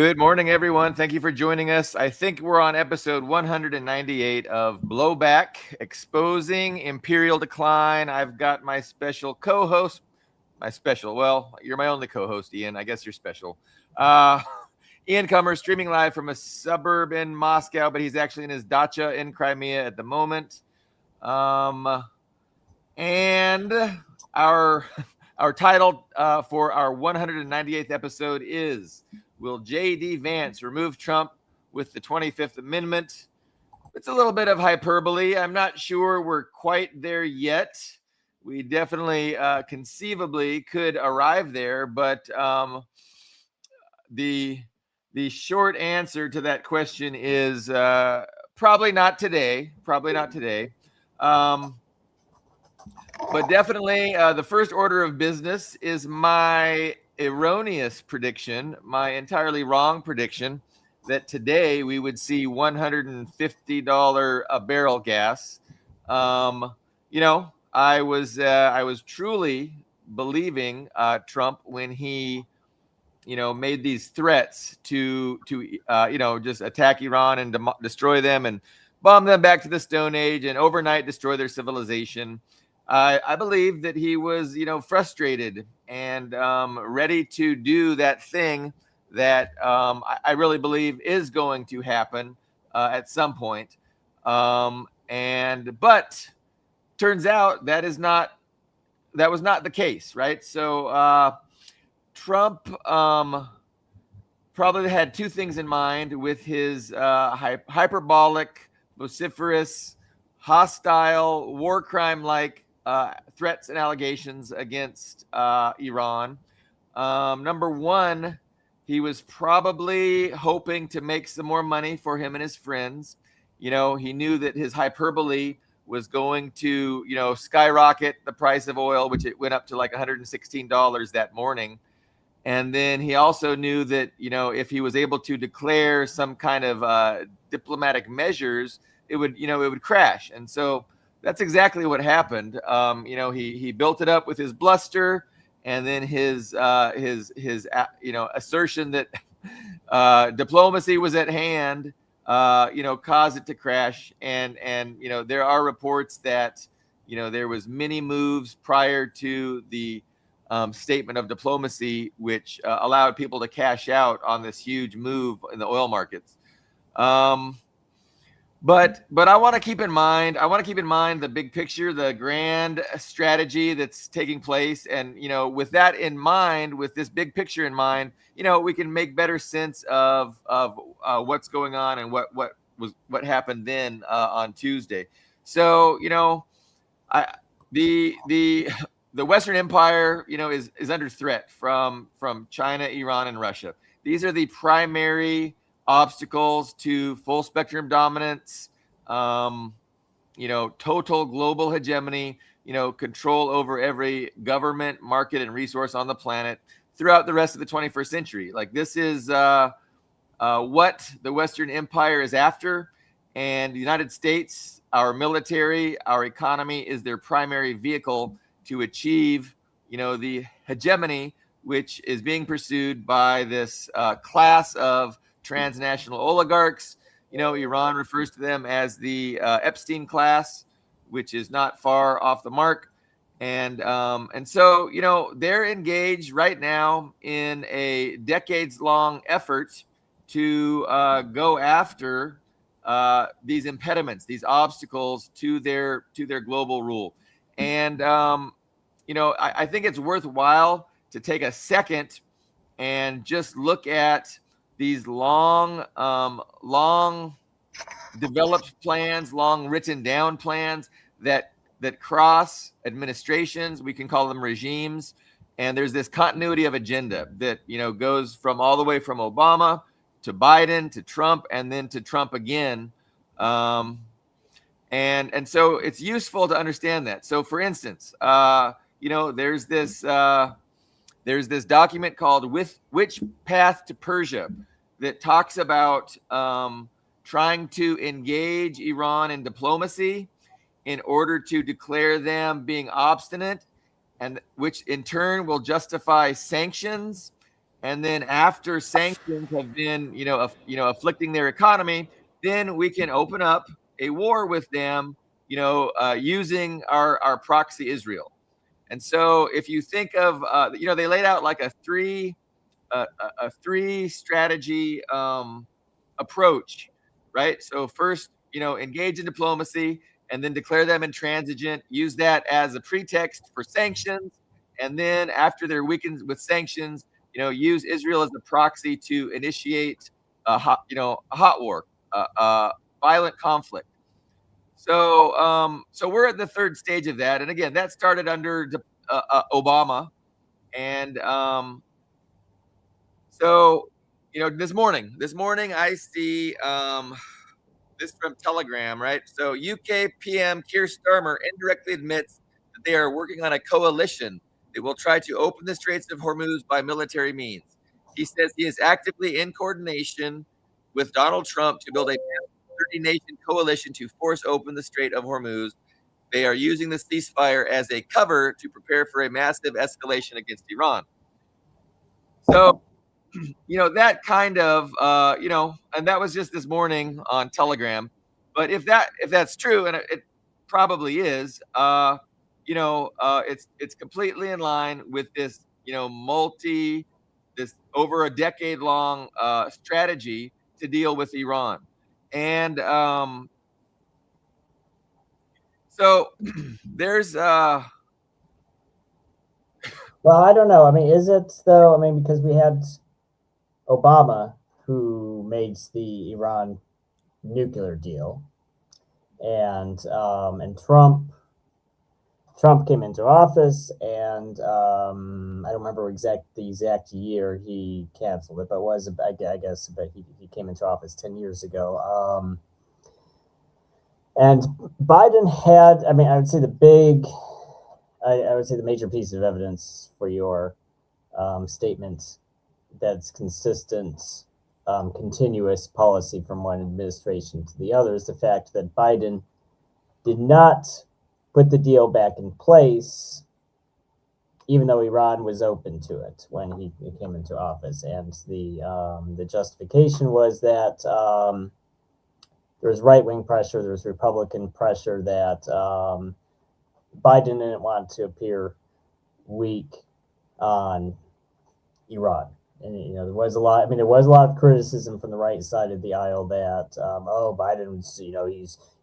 Good morning, everyone. Thank you for joining us. I think we're on episode 198 of Blowback, Exposing Imperial Decline. I've got my special co-host, well, you're my only co-host, Ian. I guess you're special. Ian Kummer, streaming live from a suburb in Moscow, but he's actually in his dacha in Crimea at the moment. And our title for our 198th episode is, will J.D. Vance remove Trump with the 25th Amendment? It's a little bit of hyperbole. I'm not sure we're quite there yet. We definitely conceivably could arrive there, but the short answer to that question is probably not today. But definitely the first order of business is my erroneous prediction, my entirely wrong prediction, that today we would see $150 a barrel gas. I was truly believing Trump when he made these threats to just attack Iran and destroy them and bomb them back to the Stone Age and overnight destroy their civilization. I believe that he was, frustrated and ready to do that thing that I really believe is going to happen at some point. But turns out that was not the case, right? So Trump probably had two things in mind with his hyperbolic, vociferous, hostile, war crime-like threats and allegations against Iran. Number one, he was probably hoping to make some more money for him and his friends. He knew that his hyperbole was going to, skyrocket the price of oil, which it went up to like $116 that morning. And then he also knew that, if he was able to declare some kind of diplomatic measures, it would crash. And so that's exactly what happened. He built it up with his bluster, and then his assertion that diplomacy was at hand, caused it to crash. And there are reports that there was many moves prior to the statement of diplomacy, which allowed people to cash out on this huge move in the oil markets. But I want to keep in mind the big picture, the grand strategy that's taking place. And, with that in mind, with this big picture in mind, we can make better sense of what's going on and what happened then on Tuesday. So, the Western Empire, is under threat from China, Iran, and Russia. These are the primary obstacles to full spectrum dominance, total global hegemony, control over every government, market, and resource on the planet throughout the rest of the 21st century. Like, this is what the Western Empire is after. And the United States, our military, our economy is their primary vehicle to achieve, the hegemony, which is being pursued by this class of transnational oligarchs. Iran refers to them as the Epstein class, which is not far off the mark. And so, they're engaged right now in a decades-long effort to go after these impediments, these obstacles to their global rule. And, I think it's worthwhile to take a second and just look at these long developed plans, long written down plans that cross administrations. We can call them regimes. And there's this continuity of agenda that, goes from all the way from Obama to Biden to Trump and then to Trump again. And so it's useful to understand that. So, for instance, there's this document called Which Path to Persia that talks about trying to engage Iran in diplomacy in order to declare them being obstinate, and which in turn will justify sanctions and then after sanctions have been, afflicting their economy, then we can open up a war with them, using our proxy Israel. And so, if you think of, they laid out like a three strategy approach, right? So first, engage in diplomacy, and then declare them intransigent. Use that as a pretext for sanctions, and then after they're weakened with sanctions, use Israel as the proxy to initiate a hot war, violent conflict. So we're at the third stage of that, and again, that started under Obama, and so, this morning I see this from Telegram, right? So UK PM Keir Starmer indirectly admits that they are working on a coalition that will try to open the Straits of Hormuz by military means. He says he is actively in coordination with Donald Trump to build a 30-nation coalition to force open the Strait of Hormuz. They are using the ceasefire as a cover to prepare for a massive escalation against Iran. So, that kind of, and that was just this morning on Telegram. But if that's true, and it probably is, it's completely in line with this, this over a decade long strategy to deal with Iran. And so there's well, I don't know. I mean, is it though? I mean, because we had Obama who made the Iran nuclear deal, and Trump came into office, and I don't remember the exact year he canceled it, but I guess he came into office 10 years ago. And Biden had, I mean, I would say I would say the major piece of evidence for your statement that's consistent, continuous policy from one administration to the other is the fact that Biden did not put the deal back in place, even though Iran was open to it when he came into office. And the justification was that there was right-wing pressure, there was Republican pressure that Biden didn't want to appear weak on Iran. And there was a lot. I mean, there was a lot of criticism from the right side of the aisle that Biden's,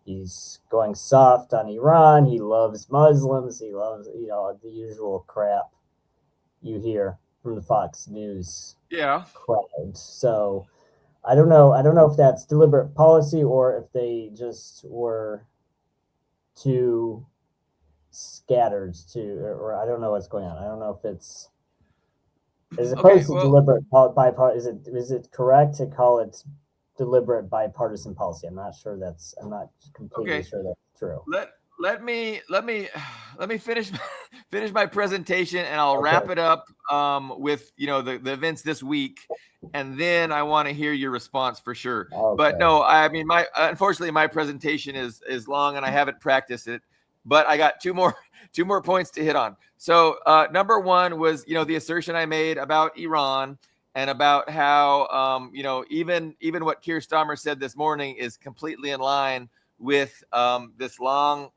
he's going soft on Iran. He loves Muslims. He loves, the usual crap you hear from the Fox News crowd. So I don't know. I don't know if that's deliberate policy or if they just were too scattered or I don't know what's going on. I don't know if it's as opposed to deliberate bipartisan. Is it correct to call it deliberate bipartisan policy? I'm not completely sure that's true. Let me finish my presentation, and I'll wrap it up with the events this week, and then I want to hear your response for sure. Okay. But no, I mean unfortunately my presentation is long and I haven't practiced it, but I got two more points to hit on. So number one was the assertion I made about Iran and about how even what Keir Starmer said this morning is completely in line with this long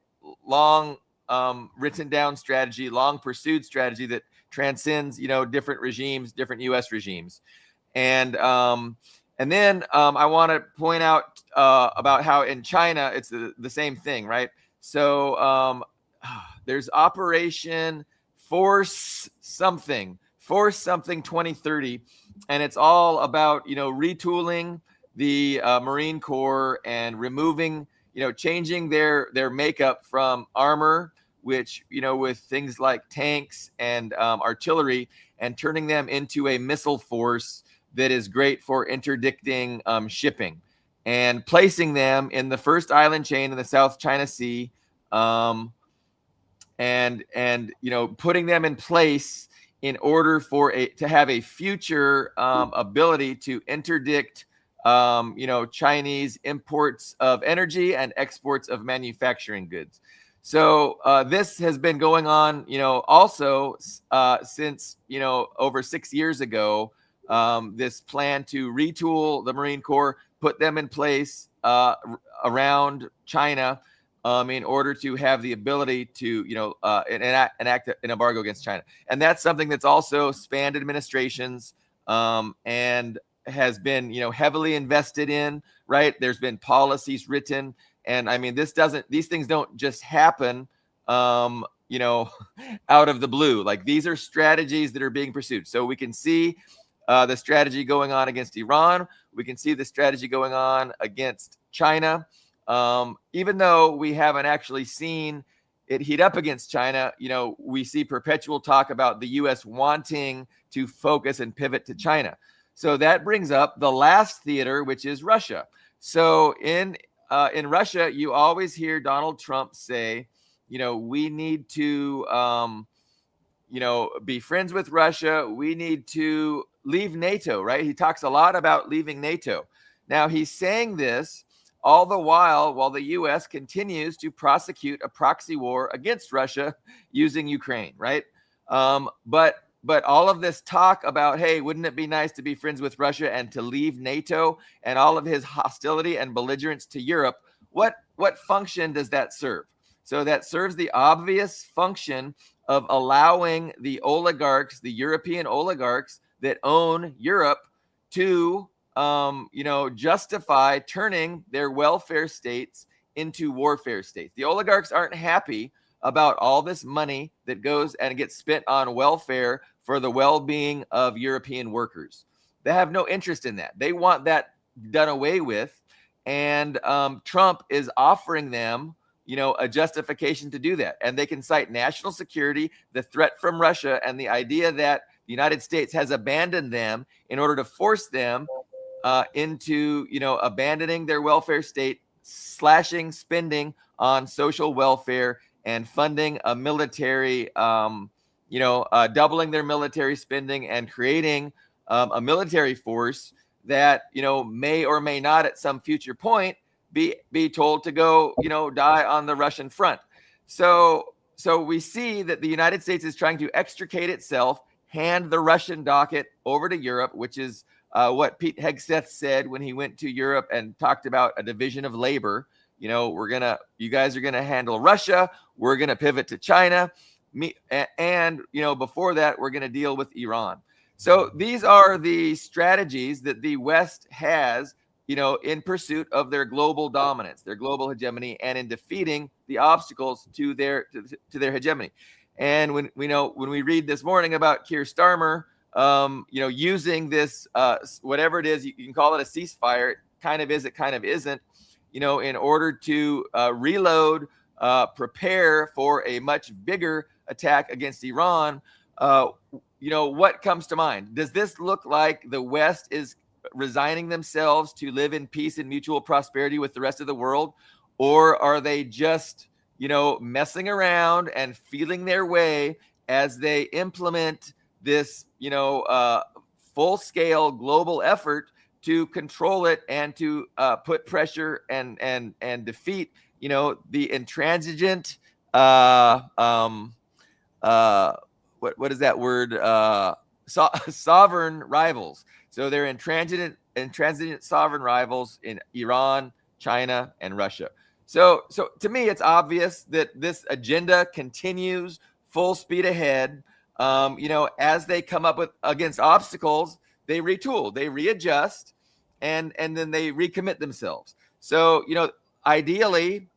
written down strategy, long pursued strategy that transcends different regimes, different U.S. regimes. And then I want to point out about how in China it's the same thing, right? So there's Operation Force Something 2030, and it's all about retooling the Marine Corps and removing, changing their makeup from armor, which with things like tanks and artillery, and turning them into a missile force that is great for interdicting shipping, and placing them in the first island chain in the South China Sea, and putting them in place in order to have a future ability to interdict Chinese imports of energy and exports of manufacturing goods. So this has been going on, also since over 6 years ago, this plan to retool the Marine Corps, put them in place around China in order to have the ability to, enact an embargo against China. And that's something that's also spanned administrations and has been, heavily invested in, right? There's been policies written. And I mean, these things don't just happen, out of the blue. Like, these are strategies that are being pursued. So we can see the strategy going on against Iran. We can see the strategy going on against China. Even though we haven't actually seen it heat up against China, we see perpetual talk about the U.S. wanting to focus and pivot to China. So that brings up the last theater, which is Russia. So in Russia, you always hear Donald Trump say, we need to, be friends with Russia. We need to leave NATO, right? He talks a lot about leaving NATO. Now, he's saying this all the while the U.S. continues to prosecute a proxy war against Russia using Ukraine, right? But all of this talk about, hey, wouldn't it be nice to be friends with Russia and to leave NATO, and all of his hostility and belligerence to Europe, what function does that serve? So that serves the obvious function of allowing the oligarchs, the European oligarchs that own Europe, to justify turning their welfare states into warfare states. The oligarchs aren't happy about all this money that goes and gets spent on welfare for the well-being of European workers. They have no interest in that. They want that done away with. And Trump is offering them, a justification to do that. And they can cite national security, the threat from Russia, and the idea that the United States has abandoned them in order to force them into, abandoning their welfare state, slashing spending on social welfare, and funding a military, doubling their military spending and creating a military force that, may or may not at some future point be told to go, die on the Russian front. So we see that the United States is trying to extricate itself, hand the Russian docket over to Europe, which is what Pete Hegseth said when he went to Europe and talked about a division of labor. You guys are gonna handle Russia. We're gonna pivot to China. And before that, we're gonna deal with Iran. So these are the strategies that the West has, in pursuit of their global dominance, their global hegemony, and in defeating the obstacles to their hegemony. And when we read this morning about Keir Starmer, using this, whatever it is, you can call it a ceasefire. It kind of is, it kind of isn't, in order to reload, prepare for a much bigger attack against Iran. What comes to mind? Does this look like the West is resigning themselves to live in peace and mutual prosperity with the rest of the world? Or are they just, messing around and feeling their way as they implement this, full-scale global effort to control it and to put pressure and defeat, the intransigent, what is that word? Sovereign rivals. So they're intransigent sovereign rivals in Iran, China, and Russia. So to me, it's obvious that this agenda continues full speed ahead. As they come up against obstacles, they retool, they readjust, and then they recommit themselves. So, ideally,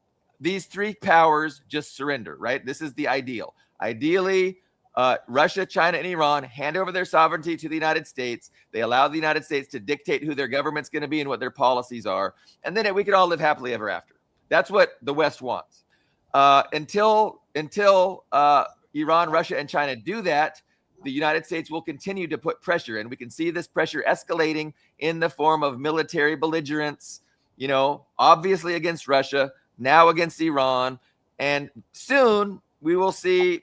these three powers just surrender, right? This is the ideal. Ideally, Russia, China, and Iran hand over their sovereignty to the United States. They allow the United States to dictate who their government's going to be and what their policies are. And then we can all live happily ever after. That's what the West wants. Until Iran, Russia, and China do that, the United States will continue to put pressure. And we can see this pressure escalating in the form of military belligerence, obviously against Russia, now against Iran. And soon we will see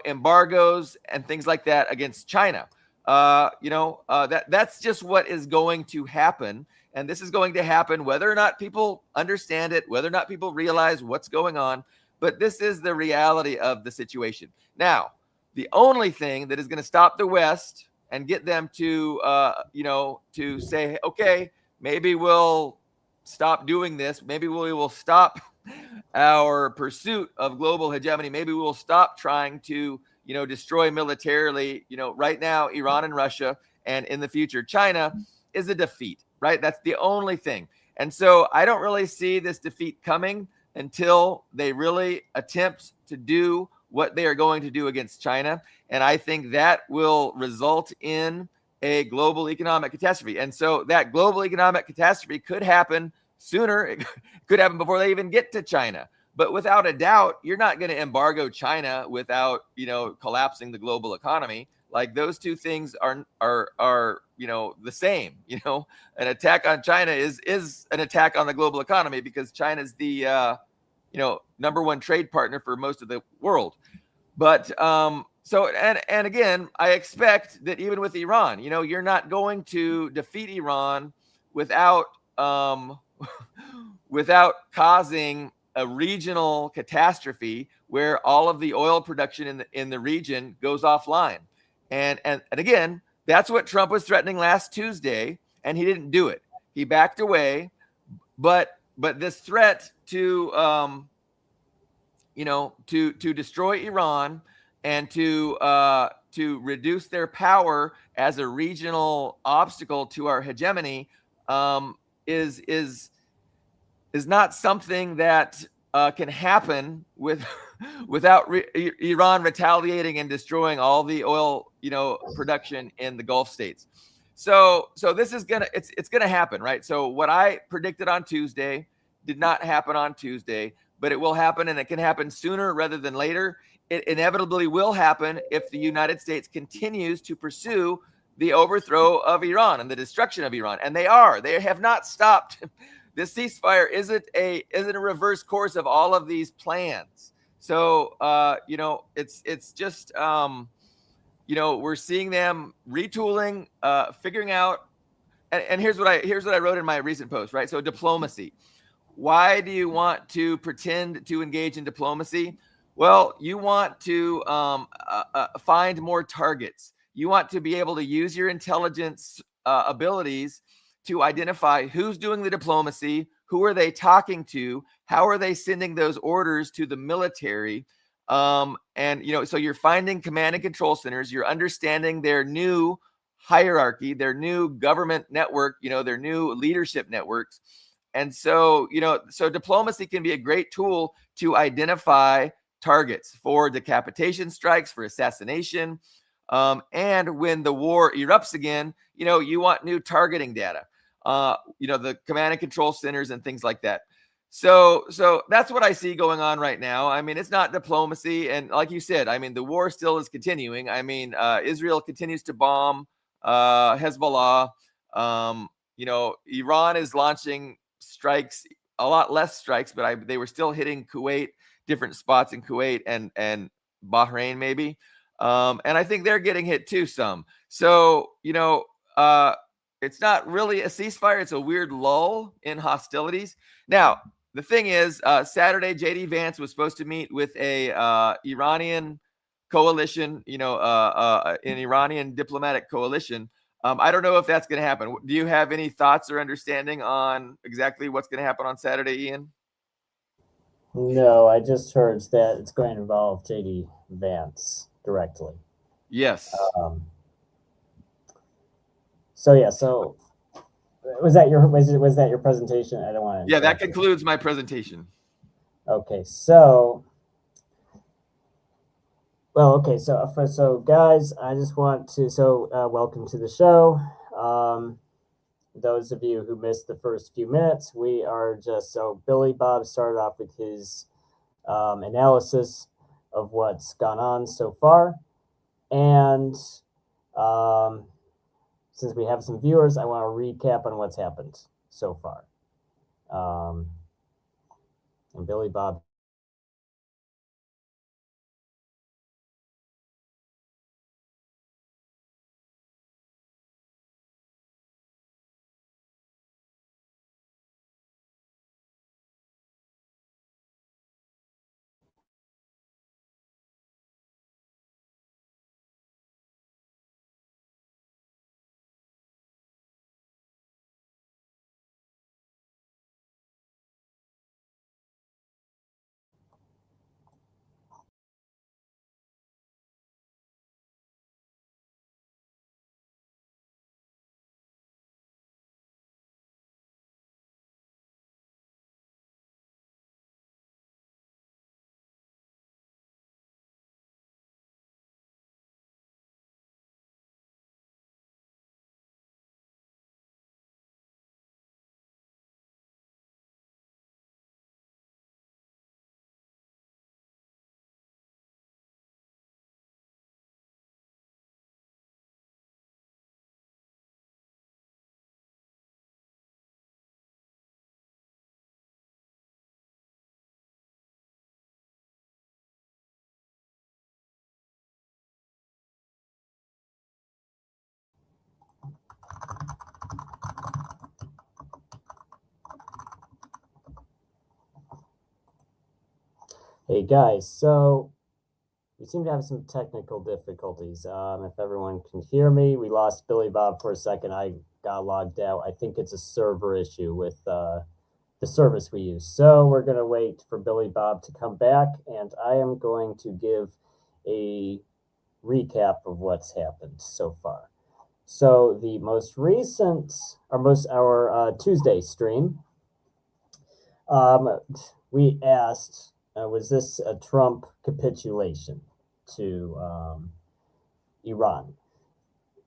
embargoes and things like that against China. That's just what is going to happen. And this is going to happen whether or not people understand it, whether or not people realize what's going on. But this is the reality of the situation. Now, the only thing that is going to stop the West and get them to, to say, okay, maybe we'll stop doing this. Maybe we will stop our pursuit of global hegemony. Maybe we will stop trying to, destroy militarily, right now, Iran and Russia, and in the future, China is a defeat, right? That's the only thing. And so I don't really see this defeat coming until they really attempt to do what they are going to do against China. And I think that will result in a global economic catastrophe. And so that global economic catastrophe could happen sooner. It could happen before they even get to China. But without a doubt, you're not going to embargo China without, collapsing the global economy. Like those two things are the same. An attack on China is an attack on the global economy, because China is the number one trade partner for most of the world. But so and again, I expect that even with Iran, you're not going to defeat Iran without without causing a regional catastrophe where all of the oil production in the region goes offline. And again, that's what Trump was threatening last Tuesday, and he didn't do it. He backed away. But this threat to to destroy Iran and to reduce their power as a regional obstacle to our hegemony is not something that can happen without Iran retaliating and destroying all the oil production in the Gulf states. So this is it's gonna happen, right? So what I predicted on Tuesday did not happen on Tuesday, but it will happen, and it can happen sooner rather than later. It inevitably will happen if the United States continues to pursue the overthrow of Iran and the destruction of Iran. And they have not stopped. This ceasefire isn't a reverse course of all of these plans. So it's just we're seeing them retooling, figuring out. And here's what I wrote in my recent post, right? So diplomacy. Why do you want to pretend to engage in diplomacy? Well, you want to find more targets. You want to be able to use your intelligence abilities to identify who's doing the diplomacy, who are they talking to, how are they sending those orders to the military, and so you're finding command and control centers. You're understanding their new hierarchy, their new government network, their new leadership networks. And so, so diplomacy can be a great tool to identify targets for decapitation strikes, for assassination. And when the war erupts again, you want new targeting data, the command and control centers and things like that. So that's what I see going on right now. I mean, it's not diplomacy. And like you said, I mean, the war still is continuing. I mean, Israel continues to bomb Hezbollah. Iran is launching strikes, a lot less strikes, but they were still hitting Kuwait, different spots in Kuwait and Bahrain maybe. And I think they're getting hit too some. So, it's not really a ceasefire. It's a weird lull in hostilities. Now, the thing is, Saturday, J.D. Vance was supposed to meet with a Iranian coalition, an Iranian diplomatic coalition. I don't know if that's going to happen. Do you have any thoughts or understanding on exactly what's going to happen on Saturday, Ian? No, I just heard that it's going to involve JD Vance directly. Yes. So yeah, so was that your presentation? I don't want to. Yeah, that concludes my presentation. Okay, so so guys, I just want to welcome to the show. Those of you who missed the first few minutes, we are Billy Bob started off with his analysis of what's gone on so far, and since we have some viewers, I want to recap on what's happened so far. And Billy Bob Hey guys, so we seem to have some technical difficulties. If everyone can hear me, we lost Billy Bob for a second. I got logged out. I think it's a server issue with the service we use. So we're going to wait for Billy Bob to come back, and I am going to give a recap of what's happened so far. So the most recent, our Tuesday stream, we asked, was this a Trump capitulation to Iran?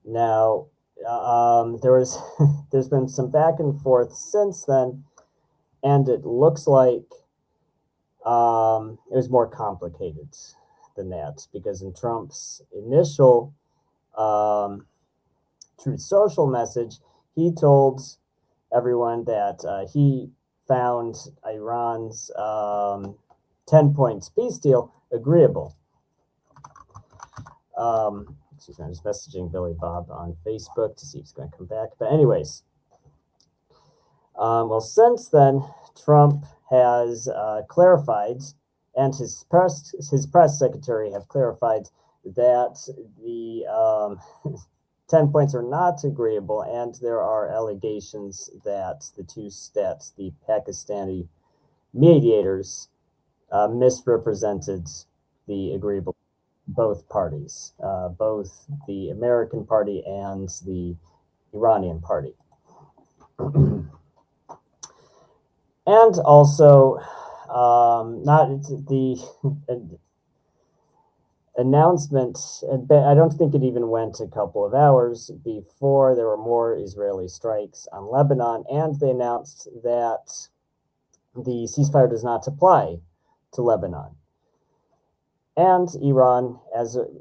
Now, there's been some back and forth since then, and it looks like it was more complicated than that, because in Trump's initial Truth Social message, he told everyone that he found Iran's 10 points peace deal agreeable. Excuse me, I'm just messaging Billy Bob on Facebook to see if he's going to come back. But anyways, well, since then, Trump has clarified, and his press secretary have clarified that the 10 points are not agreeable, and there are allegations that the Pakistani mediators misrepresented the agreeable both parties, both the American party and the Iranian party. And also, not the announcement, I don't think it even went a couple of hours before there were more Israeli strikes on Lebanon, and they announced that the ceasefire does not apply to Lebanon. And Iran,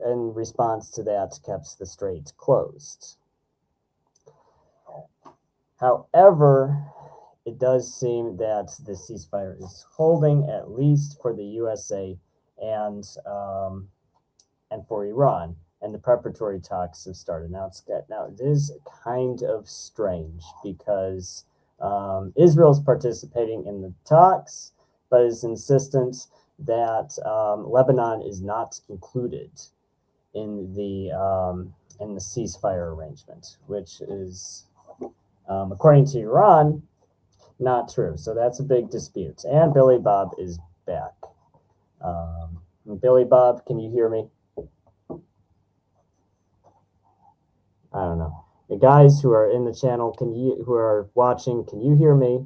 in response to that, kept the strait closed. However, it does seem that the ceasefire is holding, at least for the USA and for Iran, and the preparatory talks have started. Now it is kind of strange because Israel's participating in the talks, but is insistent that Lebanon is not included in the ceasefire arrangement, which is, according to Iran, not true. So that's a big dispute. And Billy Bob is back. Billy Bob, can you hear me? I don't know. The guys who are in the channel, who are watching, can you hear me?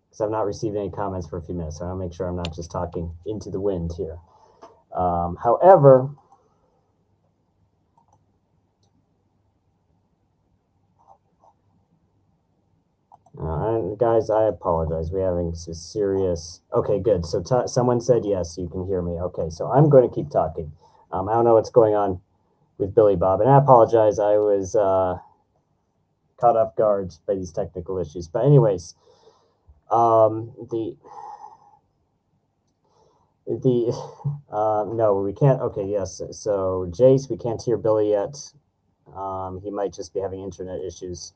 Because I've not received any comments for a few minutes, so I'll make sure I'm not just talking into the wind here. However, guys, I apologize. We're having some serious. Okay, good. So someone said yes, you can hear me. Okay, so I'm going to keep talking. I don't know what's going on with Billy Bob, and I apologize. I was caught off guard by these technical issues. But anyways, no, we can't. Okay, yes. So Jace, we can't hear Billy yet. He might just be having internet issues.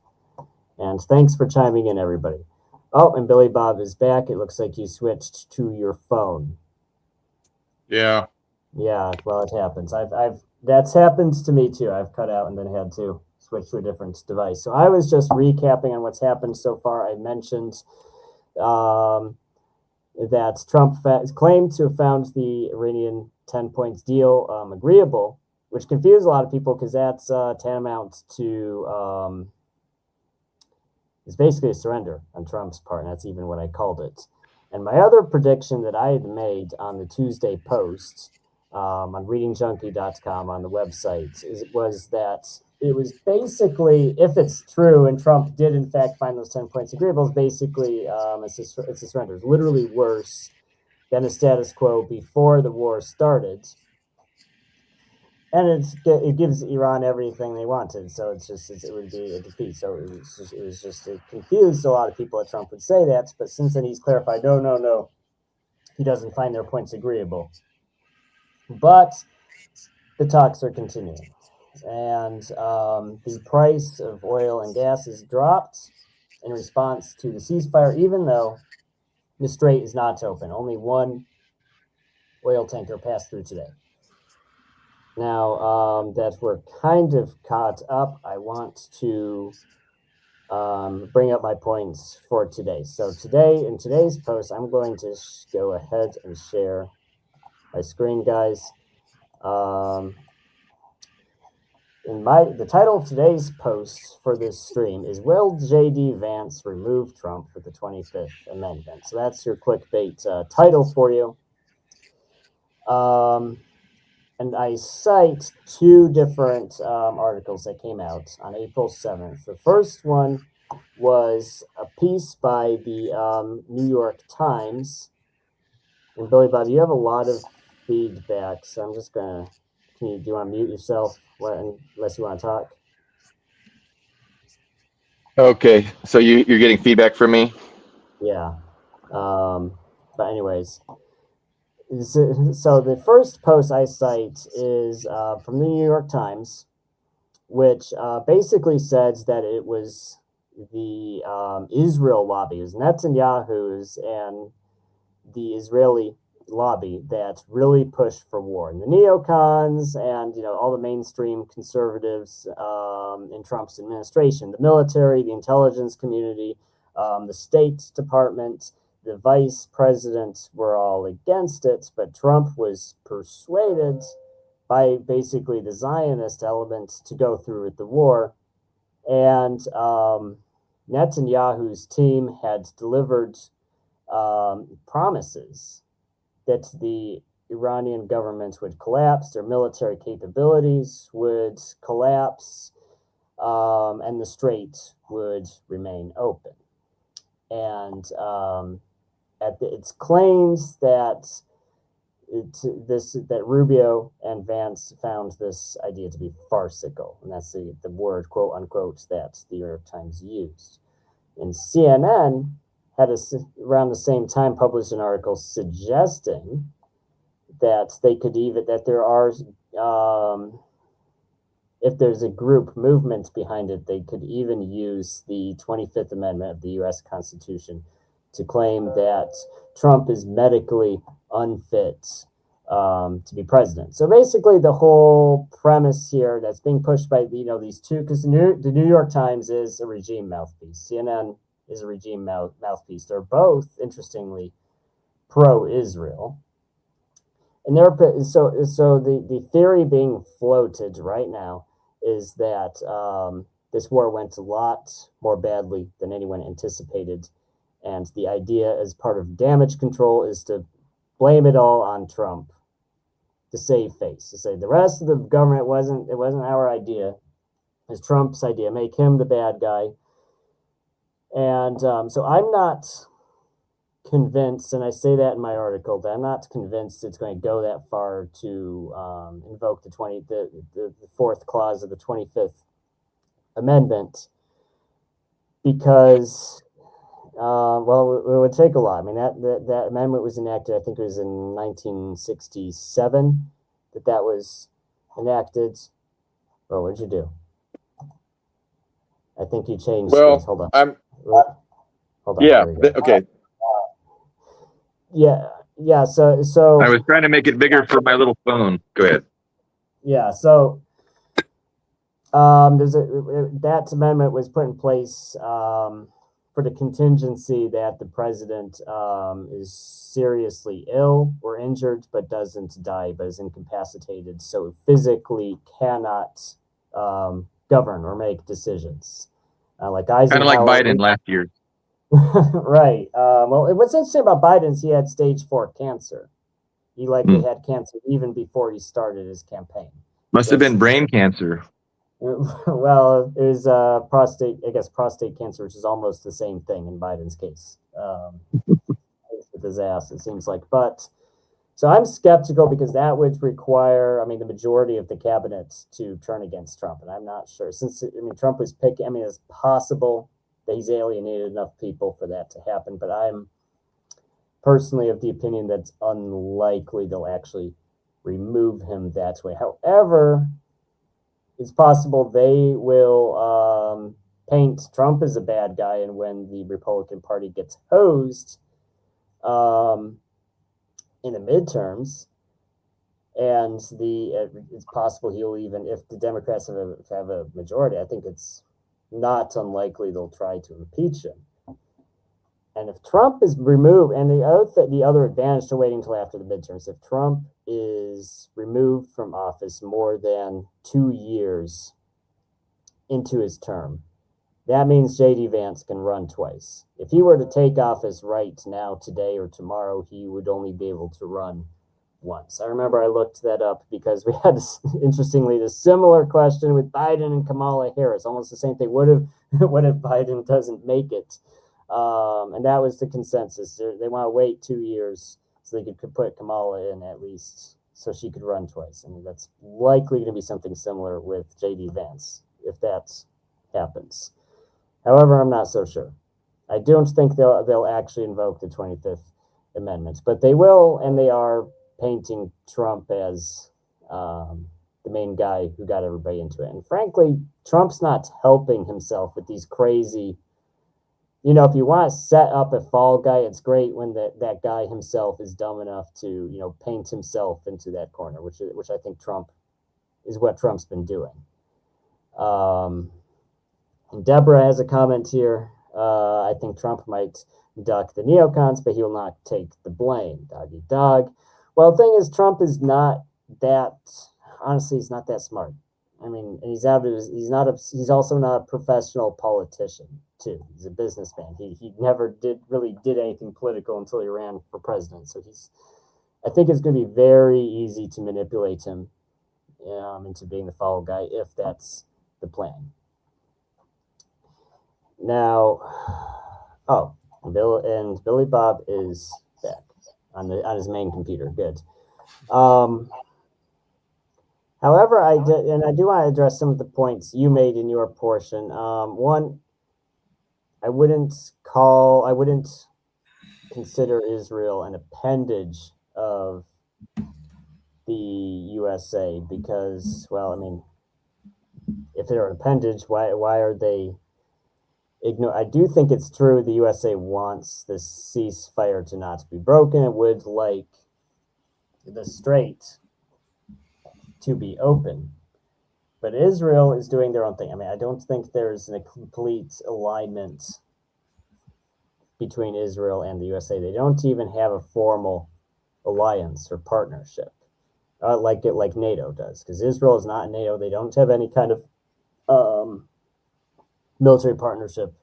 And thanks for chiming in, everybody. Oh, and Billy Bob is back. It looks like you switched to your phone. Yeah. Yeah, well, it happens. That's happened to me too. I've cut out and then had to switch to a different device. So I was just recapping on what's happened so far. I mentioned that Trump claimed to have found the Iranian 10 points deal agreeable, which confused a lot of people because that's tantamount to it's basically a surrender on Trump's part, and that's even what I called it. And my other prediction that I had made on the Tuesday post on readingjunkie.com on the website was that it was basically, if it's true and Trump did in fact find those 10 points agreeable, it's basically it's a surrender. It's literally worse than a status quo before the war started. And it gives Iran everything they wanted, so it would be a defeat. So it confused a lot of people that Trump would say that, but since then he's clarified, no, he doesn't find their points agreeable. But the talks are continuing, and the price of oil and gas has dropped in response to the ceasefire, even though The strait is not open. Only one oil tanker passed through today. Now that we're kind of caught up, I want to bring up my points for today. So today, in today's post, I'm going to go ahead and share my screen, guys. The title of today's post for this stream is "Will J.D. Vance remove Trump with the 25th Amendment?" So that's your clickbait title for you. And I cite two different articles that came out on April 7th. The first one was a piece by the New York Times. And Billy Bob, you have a lot of feedback, so I'm just gonna. Do you want to mute yourself unless you want to talk? Okay, so you're getting feedback from me? Yeah. But anyways, so the first post I cite is from the New York Times, which basically says that it was the Israel lobby, it was Netanyahu's and the Israeli lobby that really pushed for war, and the neocons and all the mainstream conservatives in Trump's administration, the military, the intelligence community, the State Department, the vice president were all against it, but Trump was persuaded by basically the Zionist element to go through with the war, and Netanyahu's team had delivered promises that the Iranian government would collapse, their military capabilities would collapse, and the strait would remain open. And it's claims that that Rubio and Vance found this idea to be farcical, and that's the word, quote unquote, that the New York Times used. And CNN had around the same time published an article suggesting that they could that there are, if there's a group movement behind it, they could even use the 25th Amendment of the U.S. Constitution to claim that Trump is medically unfit to be president. So basically, the whole premise here that's being pushed by these two, because the New York Times is a regime mouthpiece, CNN is a regime mouthpiece. They're both, interestingly, pro-Israel. And so the theory being floated right now is that this war went a lot more badly than anyone anticipated. And the idea as part of damage control is to blame it all on Trump to save face, to say the rest of the government wasn't our idea. It was Trump's idea, make him the bad guy. And so I'm not convinced, and I say that in my article, that I'm not convinced it's going to go that far to invoke the fourth clause of the 25th Amendment, because well, it would take a lot. I mean, that amendment was enacted, I think it was in 1967 that was enacted. Oh, what'd you do? I think you changed things. Hold on. Hold on. Yeah. Okay. Yeah. So I was trying to make it bigger for my little phone. Go ahead. Yeah. So that amendment was put in place for the contingency that the president is seriously ill or injured, but doesn't die, but is incapacitated, so physically cannot govern or make decisions. Like Eisenhower. Kind of like Biden last year. Right. Well, what's interesting about Biden is he had stage 4 cancer. He likely had cancer even before he started his campaign. Must have been brain cancer. Well, it was prostate cancer, which is almost the same thing in Biden's case. With his ass, it seems like. But so I'm skeptical because that would require, the majority of the cabinet to turn against Trump, and I'm not sure. Since Trump was picking, it's possible that he's alienated enough people for that to happen, but I'm personally of the opinion that's unlikely they'll actually remove him that way. However, it's possible they will paint Trump as a bad guy, and when the Republican Party gets hosed, in the midterms, and it's possible he'll even, if the Democrats have a majority, I think it's not unlikely they'll try to impeach him. And if Trump is removed, and the other advantage to waiting until after the midterms, if Trump is removed from office more than 2 years into his term, that means J.D. Vance can run twice. If he were to take office right now, today or tomorrow, he would only be able to run once. I remember I looked that up because we had, interestingly, the similar question with Biden and Kamala Harris, almost the same thing. What if Biden doesn't make it? And that was the consensus. They want to wait 2 years so they could put Kamala in at least so she could run twice. I mean, that's likely going to be something similar with J.D. Vance if that happens. However, I'm not so sure. I don't think they'll actually invoke the 25th Amendment, but they will, and they are painting Trump as the main guy who got everybody into it. And frankly, Trump's not helping himself with these crazy, if you want to set up a fall guy, it's great when that guy himself is dumb enough to, paint himself into that corner, which I think is what Trump's been doing. And Deborah has a comment here. I think Trump might duck the neocons, but he will not take the blame. Doggy dog. Well, the thing is, Trump is not that. Honestly, he's not that smart. I mean, and he's he's also not a professional politician too. He's a businessman. He never did anything political until he ran for president. So I think it's going to be very easy to manipulate him into being the fall guy if that's the plan. Now, Billy Bob is back on his main computer. Good. However, I do want to address some of the points you made in your portion. One, I wouldn't consider Israel an appendage of the USA because, well, I mean, if they're an appendage, why are they ignore? I do think it's true the USA wants this ceasefire to not be broken. It would like the Strait to be open. But Israel is doing their own thing. I mean, I don't think there's a complete alignment between Israel and the USA. They don't even have a formal alliance or partnership like NATO does, because Israel is not in NATO. They don't have any kind of military partnership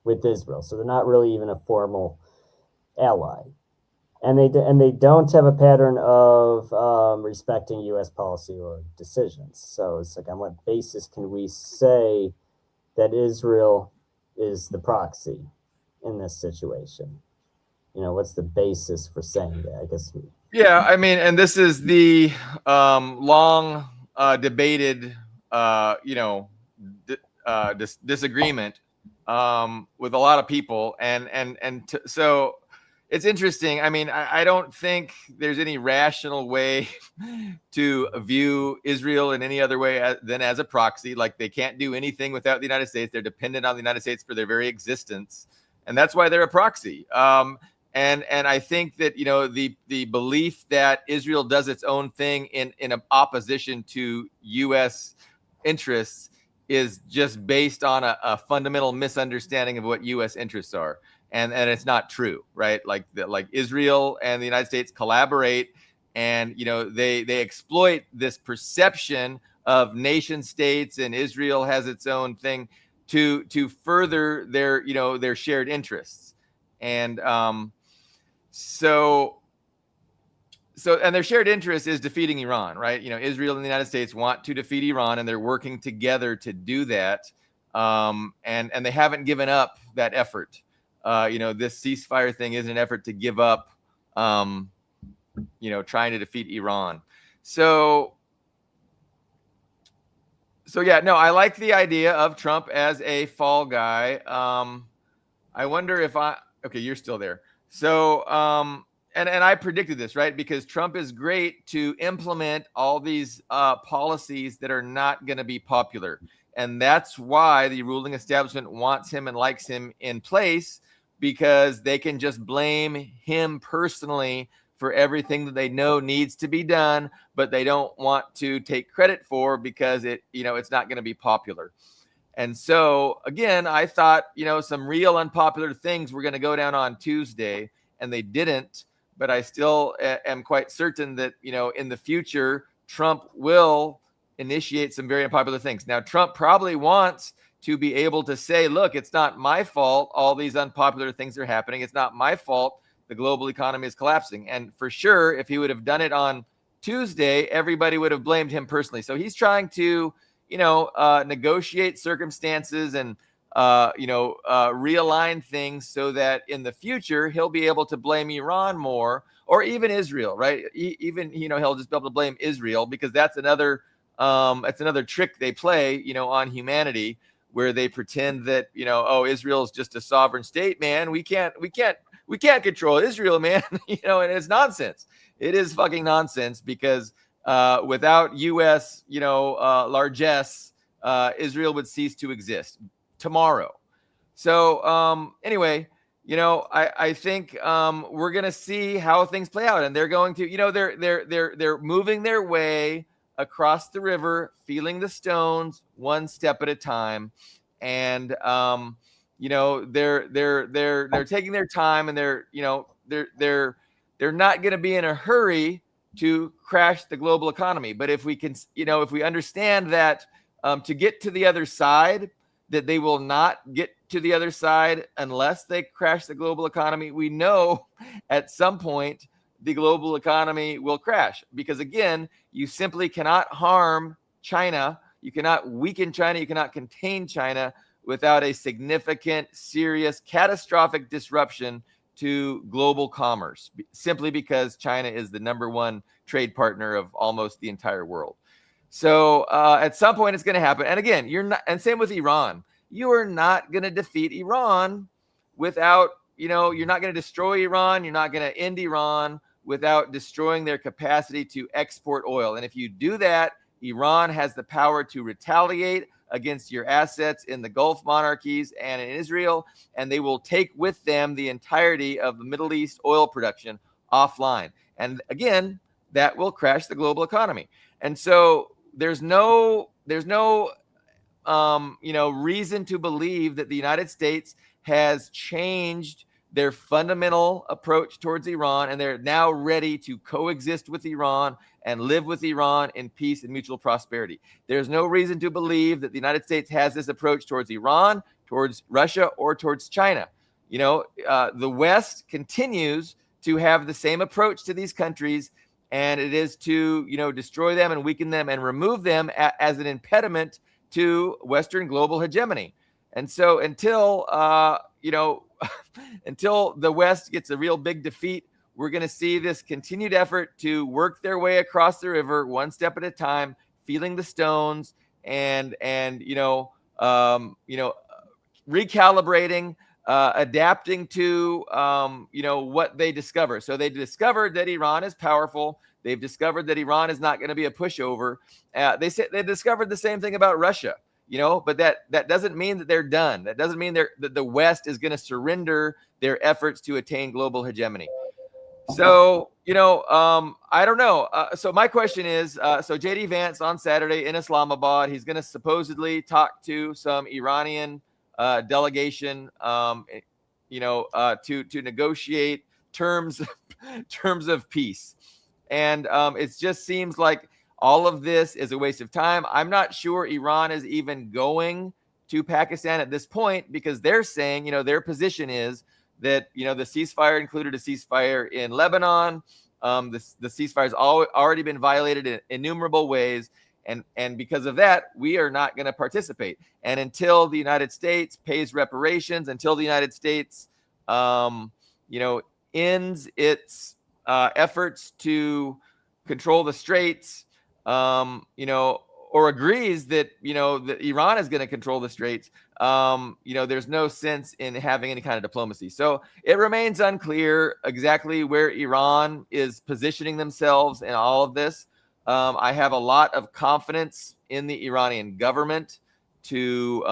with Israel, so they're not really even a formal ally. And they don't have a pattern of respecting U.S. policy or decisions. So it's like, on what basis can we say that Israel is the proxy in this situation? What's the basis for saying that? I guess. Yeah, I mean, and this is the long debated, disagreement with a lot of people, so. It's interesting. I mean, I don't think there's any rational way to view Israel in any other way than as a proxy. Like, they can't do anything without the United States. They're dependent on the United States for their very existence. And that's why they're a proxy. And I think that, the belief that Israel does its own thing in opposition to U.S. interests is just based on a fundamental misunderstanding of what U.S. interests are. And it's not true, right? Like Israel and the United States collaborate, and they exploit this perception of nation states, and Israel has its own thing to further their shared interests, and so their shared interest is defeating Iran, right? Israel and the United States want to defeat Iran, and they're working together to do that, and they haven't given up that effort. This ceasefire thing is an effort to give up, trying to defeat Iran. So yeah, no, I like the idea of Trump as a fall guy. I wonder if okay, you're still there. So, and I predicted this, right? Because Trump is great to implement all these policies that are not going to be popular. And that's why the ruling establishment wants him and likes him in place, because they can just blame him personally for everything that they know needs to be done, but they don't want to take credit for because it's not going to be popular. And so, again, I thought, some real unpopular things were going to go down on Tuesday, and they didn't. But I still am quite certain that, in the future, Trump will initiate some very unpopular things. Now, Trump probably wants to be able to say, look, it's not my fault all these unpopular things are happening. It's not my fault the global economy is collapsing. And for sure, if he would have done it on Tuesday, everybody would have blamed him personally. So he's trying to negotiate circumstances and, realign things so that in the future, he'll be able to blame Iran more, or even Israel, right? Even, he'll just be able to blame Israel, because that's another trick they play, on humanity, where they pretend that, Israel is just a sovereign state, man. We can't control Israel, man. And it's nonsense. It is fucking nonsense, because without U.S., largesse, Israel would cease to exist tomorrow. So anyway, I think we're gonna see how things play out, and they're going to, they're moving their way across the river, feeling the stones one step at a time, and they're taking their time, and they're not going to be in a hurry to crash the global economy. But if we can, if we understand that to get to the other side, that they will not get to the other side unless they crash the global economy, we know at some point the global economy will crash, because again, you simply cannot harm China. You cannot weaken China. You cannot contain China without a significant, serious, catastrophic disruption to global commerce, simply because China is the number one trade partner of almost the entire world. So at some point it's going to happen. And again, and same with Iran. You are not going to defeat Iran without, you're not going to destroy Iran. You're not going to end Iran without destroying their capacity to export oil. And if you do that, Iran has the power to retaliate against your assets in the Gulf monarchies and in Israel, and they will take with them the entirety of the Middle East oil production offline. And again, that will crash the global economy. And so there's no reason to believe that the United States has changed their fundamental approach towards Iran, and they're now ready to coexist with Iran and live with Iran in peace and mutual prosperity. There's no reason to believe that the United States has this approach towards Iran, towards Russia, or towards China. The West continues to have the same approach to these countries, and it is to, destroy them and weaken them and remove them as an impediment to Western global hegemony. And so until the West gets a real big defeat, we're going to see this continued effort to work their way across the river one step at a time, feeling the stones and recalibrating, adapting to what they discover. So they discovered that Iran is powerful. They've discovered that Iran is not going to be a pushover. They discovered the same thing about Russia. But that doesn't mean that they're done. That doesn't mean that the West is going to surrender their efforts to attain global hegemony. So, I don't know. So my question is, so JD Vance on Saturday in Islamabad, he's going to supposedly talk to some Iranian delegation, to negotiate terms of peace. And it just seems like all of this is a waste of time. I'm not sure Iran is even going to Pakistan at this point, because they're saying, their position is that, the ceasefire included a ceasefire in Lebanon. The ceasefire has already been violated in innumerable ways. And because of that, we are not going to participate. And until the United States pays reparations, until the United States, ends its efforts to control the straits, or agrees that, that Iran is going to control the straits, there's no sense in having any kind of diplomacy. So it remains unclear exactly where Iran is positioning themselves in all of this. I have a lot of confidence in the Iranian government to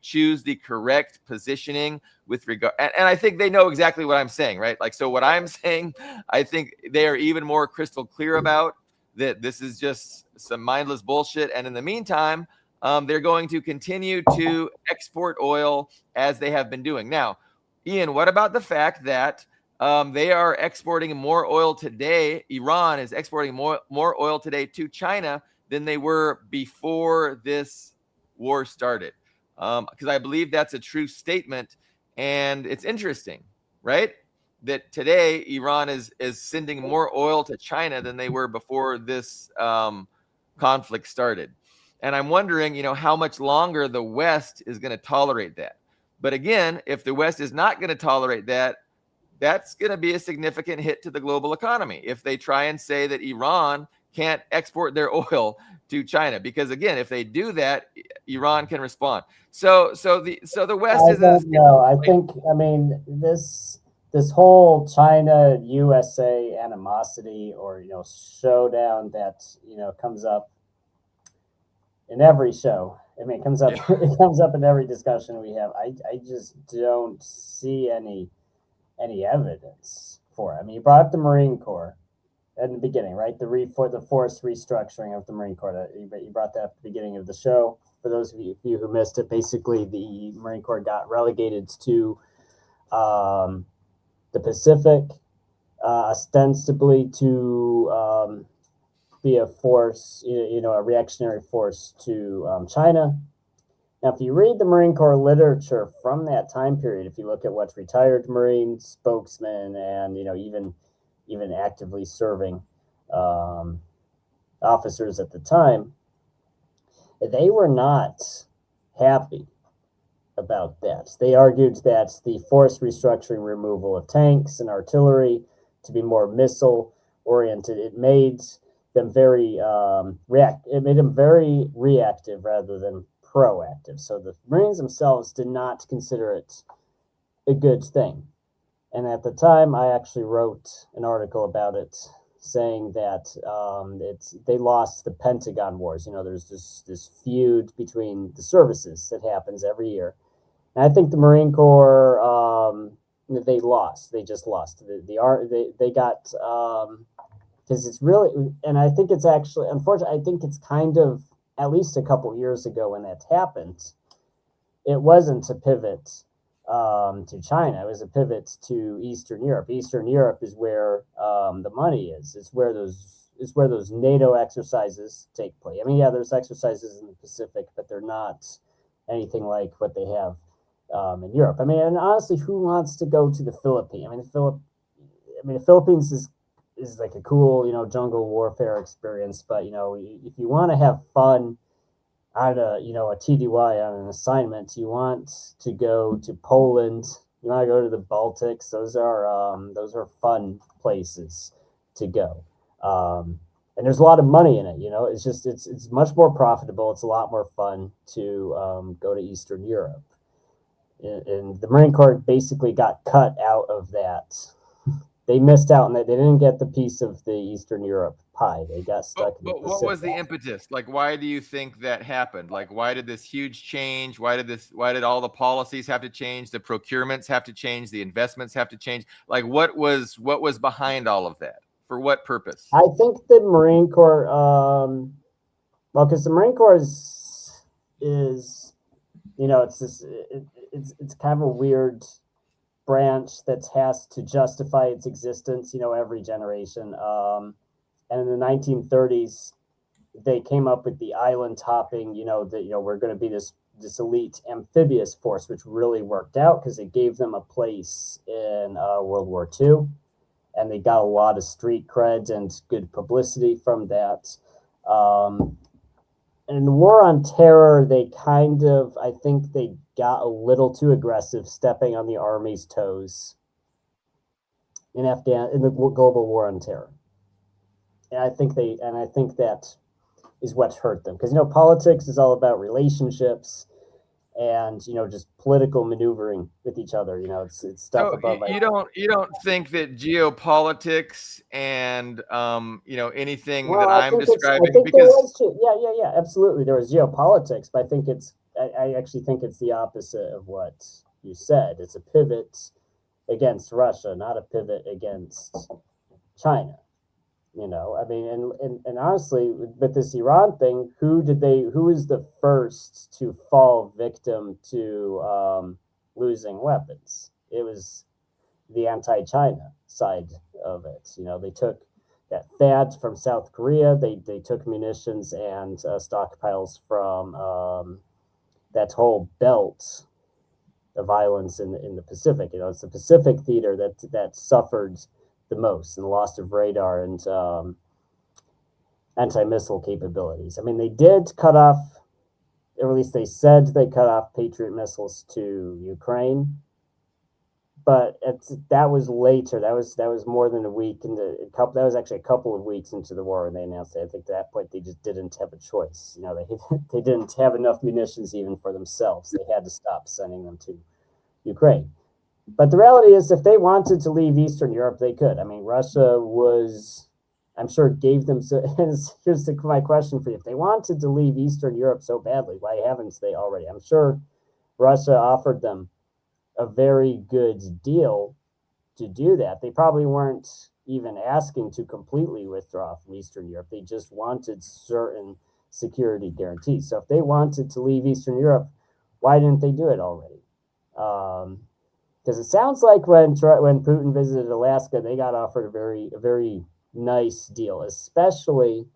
choose the correct positioning with regard, and I think they know exactly what I'm saying, right? Like, so what I'm saying, I think they are even more crystal clear about that this is just some mindless bullshit. And in the meantime, they're going to continue to export oil as they have been doing. Now, Ian, what about the fact that they are exporting more oil today? Iran is exporting more oil today to China than they were before this war started. Because I believe that's a true statement. And it's interesting, right? That today Iran is sending more oil to China than they were before this conflict started. And I'm wondering, how much longer the West is going to tolerate that. But again, if the West is not going to tolerate that, that's going to be a significant hit to the global economy if they try and say that Iran can't export their oil to China. Because again, if they do that, Iran can respond. So the West is. I mean, this whole China USA animosity or showdown that comes up in every show. I mean, it comes up. Yeah. It comes up in every discussion we have. I just don't see any evidence for it. I mean, you brought up the Marine Corps at the beginning, right? The forced restructuring of the Marine Corps. You brought that at the beginning of the show. For those of you who missed it, basically the Marine Corps got relegated to the Pacific, ostensibly to be a force, a reactionary force to China. Now, if you read the Marine Corps literature from that time period, if you look at what's retired Marine spokesmen and even actively serving officers at the time, they were not happy about that. They argued that the forced restructuring removal of tanks and artillery to be more missile oriented, it made them very reactive rather than proactive. So the Marines themselves did not consider it a good thing. And at the time, I actually wrote an article about it, saying that they lost the Pentagon Wars. There's this feud between the services that happens every year, and I think the Marine Corps they lost. They just lost. They got because it's really, and I think it's actually, unfortunately, I think it's kind of at least a couple years ago when that happened. It wasn't a pivot to China. It was a pivot to Eastern Europe. Eastern Europe is where the money is. It's where those NATO exercises take place. I mean, yeah, there's exercises in the Pacific, but they're not anything like what they have in Europe. I mean, and honestly, who wants to go to the Philippines? I mean, the Philippines is like a cool, jungle warfare experience. But if you want to have fun on a TDY on an assignment, you want to go to Poland, you want to go to the Baltics. Those are fun places to go. And there's a lot of money in it. It's just, it's much more profitable. It's a lot more fun to go to Eastern Europe. And the Marine Corps basically got cut out of that. They missed out on that. They didn't get the piece of the Eastern Europe pie. They got stuck in the Pacific. What was the impetus? Like, why do you think that happened? Like, why did this huge change? Why did all the policies have to change? The procurements have to change. The investments have to change. Like, what was behind all of that? For what purpose? I think the Marine Corps, because the Marine Corps is it's kind of a weird branch that has to justify its existence, every generation. And in the 1930s, they came up with the island hopping, that, we're going to be this elite amphibious force, which really worked out because it gave them a place in World War II. And they got a lot of street cred and good publicity from that. And the War on Terror, I think they got a little too aggressive, stepping on the Army's toes in the global War on Terror. And I think that is what hurt them, because politics is all about relationships and just political maneuvering with each other. It's stuff above. You don't think that geopolitics and anything that I'm describing, because absolutely, there was geopolitics, but I actually think it's the opposite of what you said. It's a pivot against Russia, not a pivot against China. You know, I mean, and honestly, with this Iran thing, who is the first to fall victim to losing weapons? It was the anti-China side of it. You know, they took that THAAD from South Korea. They took munitions and stockpiles from that whole belt of violence in the Pacific. You know, it's the Pacific theater that suffered the most and the loss of radar and anti-missile capabilities. I mean, they did cut off, or at least they said they cut off Patriot missiles to Ukraine, but that was later. That was more than a week into a couple. That was actually a couple of weeks into the war when they announced it. I think at that point they just didn't have a choice. You know, they didn't have enough munitions even for themselves. They had to stop sending them to Ukraine. But the reality is, if they wanted to leave Eastern Europe, they could. I mean, Russia was, I'm sure, gave them. So here's my question for you: if they wanted to leave Eastern Europe so badly, why haven't they already? I'm sure Russia offered them a very good deal to do that. They probably weren't even asking to completely withdraw from Eastern Europe. They just wanted certain security guarantees. So if they wanted to leave Eastern Europe, why didn't they do it already? Because it sounds like when Putin visited Alaska, they got offered a very nice deal, especially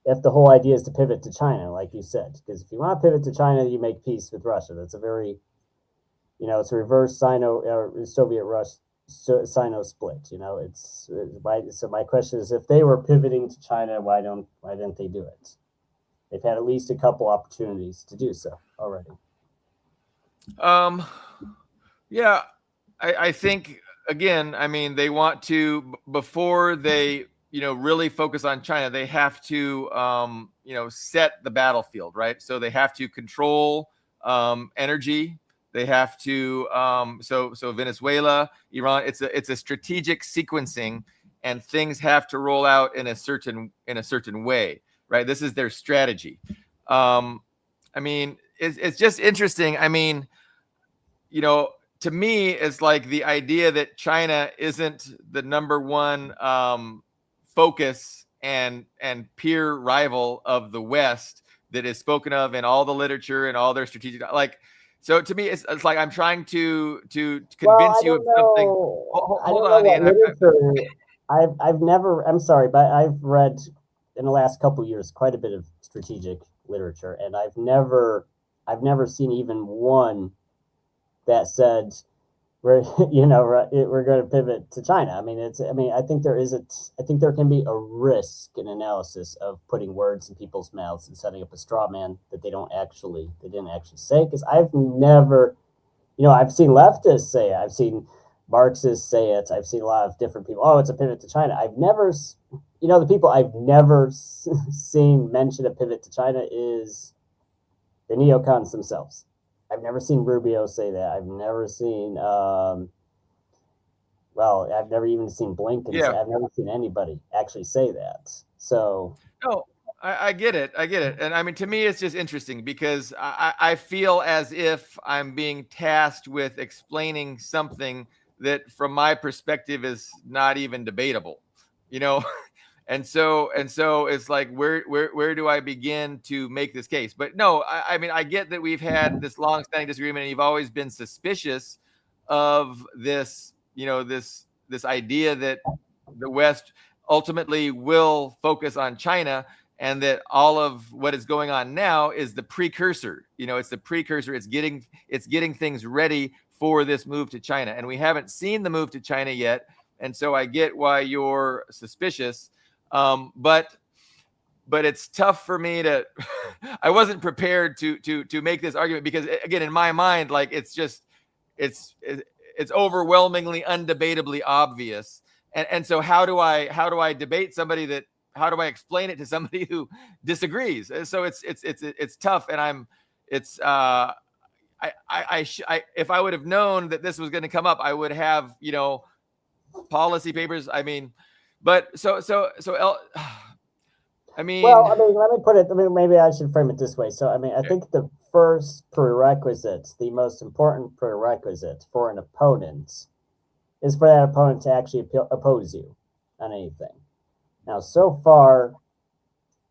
if the whole idea is to pivot to China, like you said. Because if you want to pivot to China, you make peace with Russia. That's a very, you know, it's a reverse Soviet-Sino split. You know, so my question is, if they were pivoting to China, why didn't they do it? They've had at least a couple opportunities to do so already. Yeah, I think, again, I mean, they want to, before they, you know, really focus on China, they have to, you know, set the battlefield, right? So they have to control energy. They have to, so Venezuela, Iran, it's a strategic sequencing, and things have to roll out in a certain way, right? This is their strategy. I mean, it's just interesting. I mean, you know, to me, it's like the idea that China isn't the number one focus and peer rival of the West that is spoken of in all the literature and all their strategic, like. So to me, it's like I'm trying to convince you of something. Hold on, Ian. I've never. I'm sorry, but I've read in the last couple of years quite a bit of strategic literature, and I've never seen even one that said we're going to pivot to China. I mean, I think there can be a risk in analysis of putting words in people's mouths and setting up a straw man that they didn't actually say. Because I've never, you know, I've seen leftists say it, I've seen Marxists say it, I've seen a lot of different people. Oh, it's a pivot to China. I've never, you know, the people I've never seen mention a pivot to China is the neocons themselves. I've never seen Rubio say that. I've never seen, I've never even seen Blinken. Yeah. I've never seen anybody actually say that. So. No, I get it. And I mean, to me, it's just interesting because I feel as if I'm being tasked with explaining something that from my perspective is not even debatable, you know? And so it's like, where do I begin to make this case? But no, I mean, I get that we've had this long-standing disagreement, and you've always been suspicious of this, you know, this idea that the West ultimately will focus on China, and that all of what is going on now is the precursor. You know, it's the precursor. It's getting things ready for this move to China, and we haven't seen the move to China yet. And so I get why you're suspicious. But it's tough for me to, I wasn't prepared to make this argument because, again, in my mind, like, it's overwhelmingly, undebatably obvious. And so how do I debate somebody how do I explain it to somebody who disagrees? So it's tough. And if I would have known that this was going to come up, I would have, you know, policy papers. I mean, but I mean, well, I mean, let me put it. I mean, maybe I should frame it this way. So, I mean, I think the first prerequisite, the most important prerequisite for an opponent is for that opponent to actually oppose you on anything. Now, so far,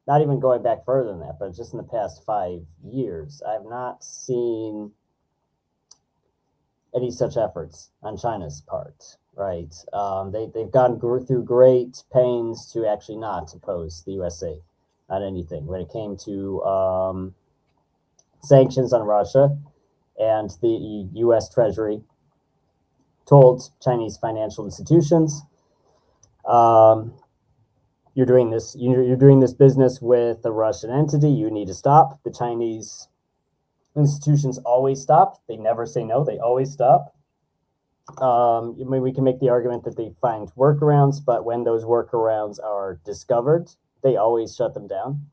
not even going back further than that, but just in the past 5 years, I've not seen any such efforts on China's part, right? They've gone through great pains to actually not oppose the USA on anything. When it came to sanctions on Russia, and the U.S. Treasury told Chinese financial institutions, you're doing this business with a Russian entity. You need to stop. The Chinese institutions always stop. They never say no. They always stop. We can make the argument that they find workarounds, but when those workarounds are discovered, they always shut them down.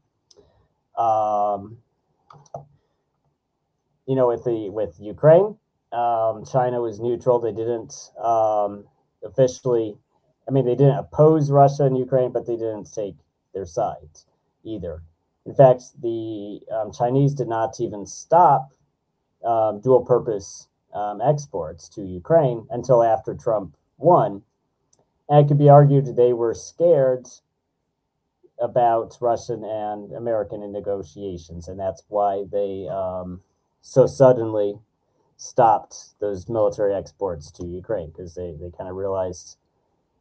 With Ukraine, China was neutral. They didn't officially. They didn't oppose Russia and Ukraine, but they didn't take their side either. In fact, the Chinese did not even stop dual-purpose exports to Ukraine until after Trump won. And it could be argued they were scared about Russian and American negotiations, and that's why they so suddenly stopped those military exports to Ukraine, because they kind of realized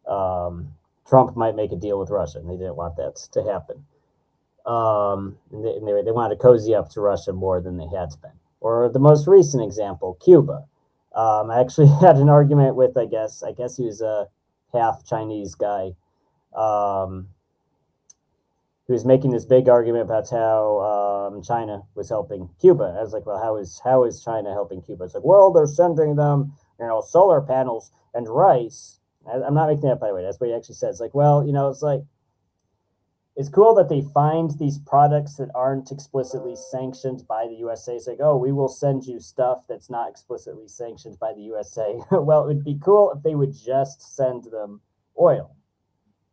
Trump might make a deal with Russia, and they didn't want that to happen. And they wanted to cozy up to Russia more than they had been. Or the most recent example, Cuba. I actually had an argument with, I guess he was a half Chinese guy, who was making this big argument about how China was helping Cuba. I was like, well, how is China helping Cuba? It's like, well, they're sending them, solar panels and rice. I'm not making that, by the way. That's what he actually says. Like, well, it's cool that they find these products that aren't explicitly sanctioned by the USA. It's like, oh, we will send you stuff that's not explicitly sanctioned by the USA. Well, it would be cool if they would just send them oil,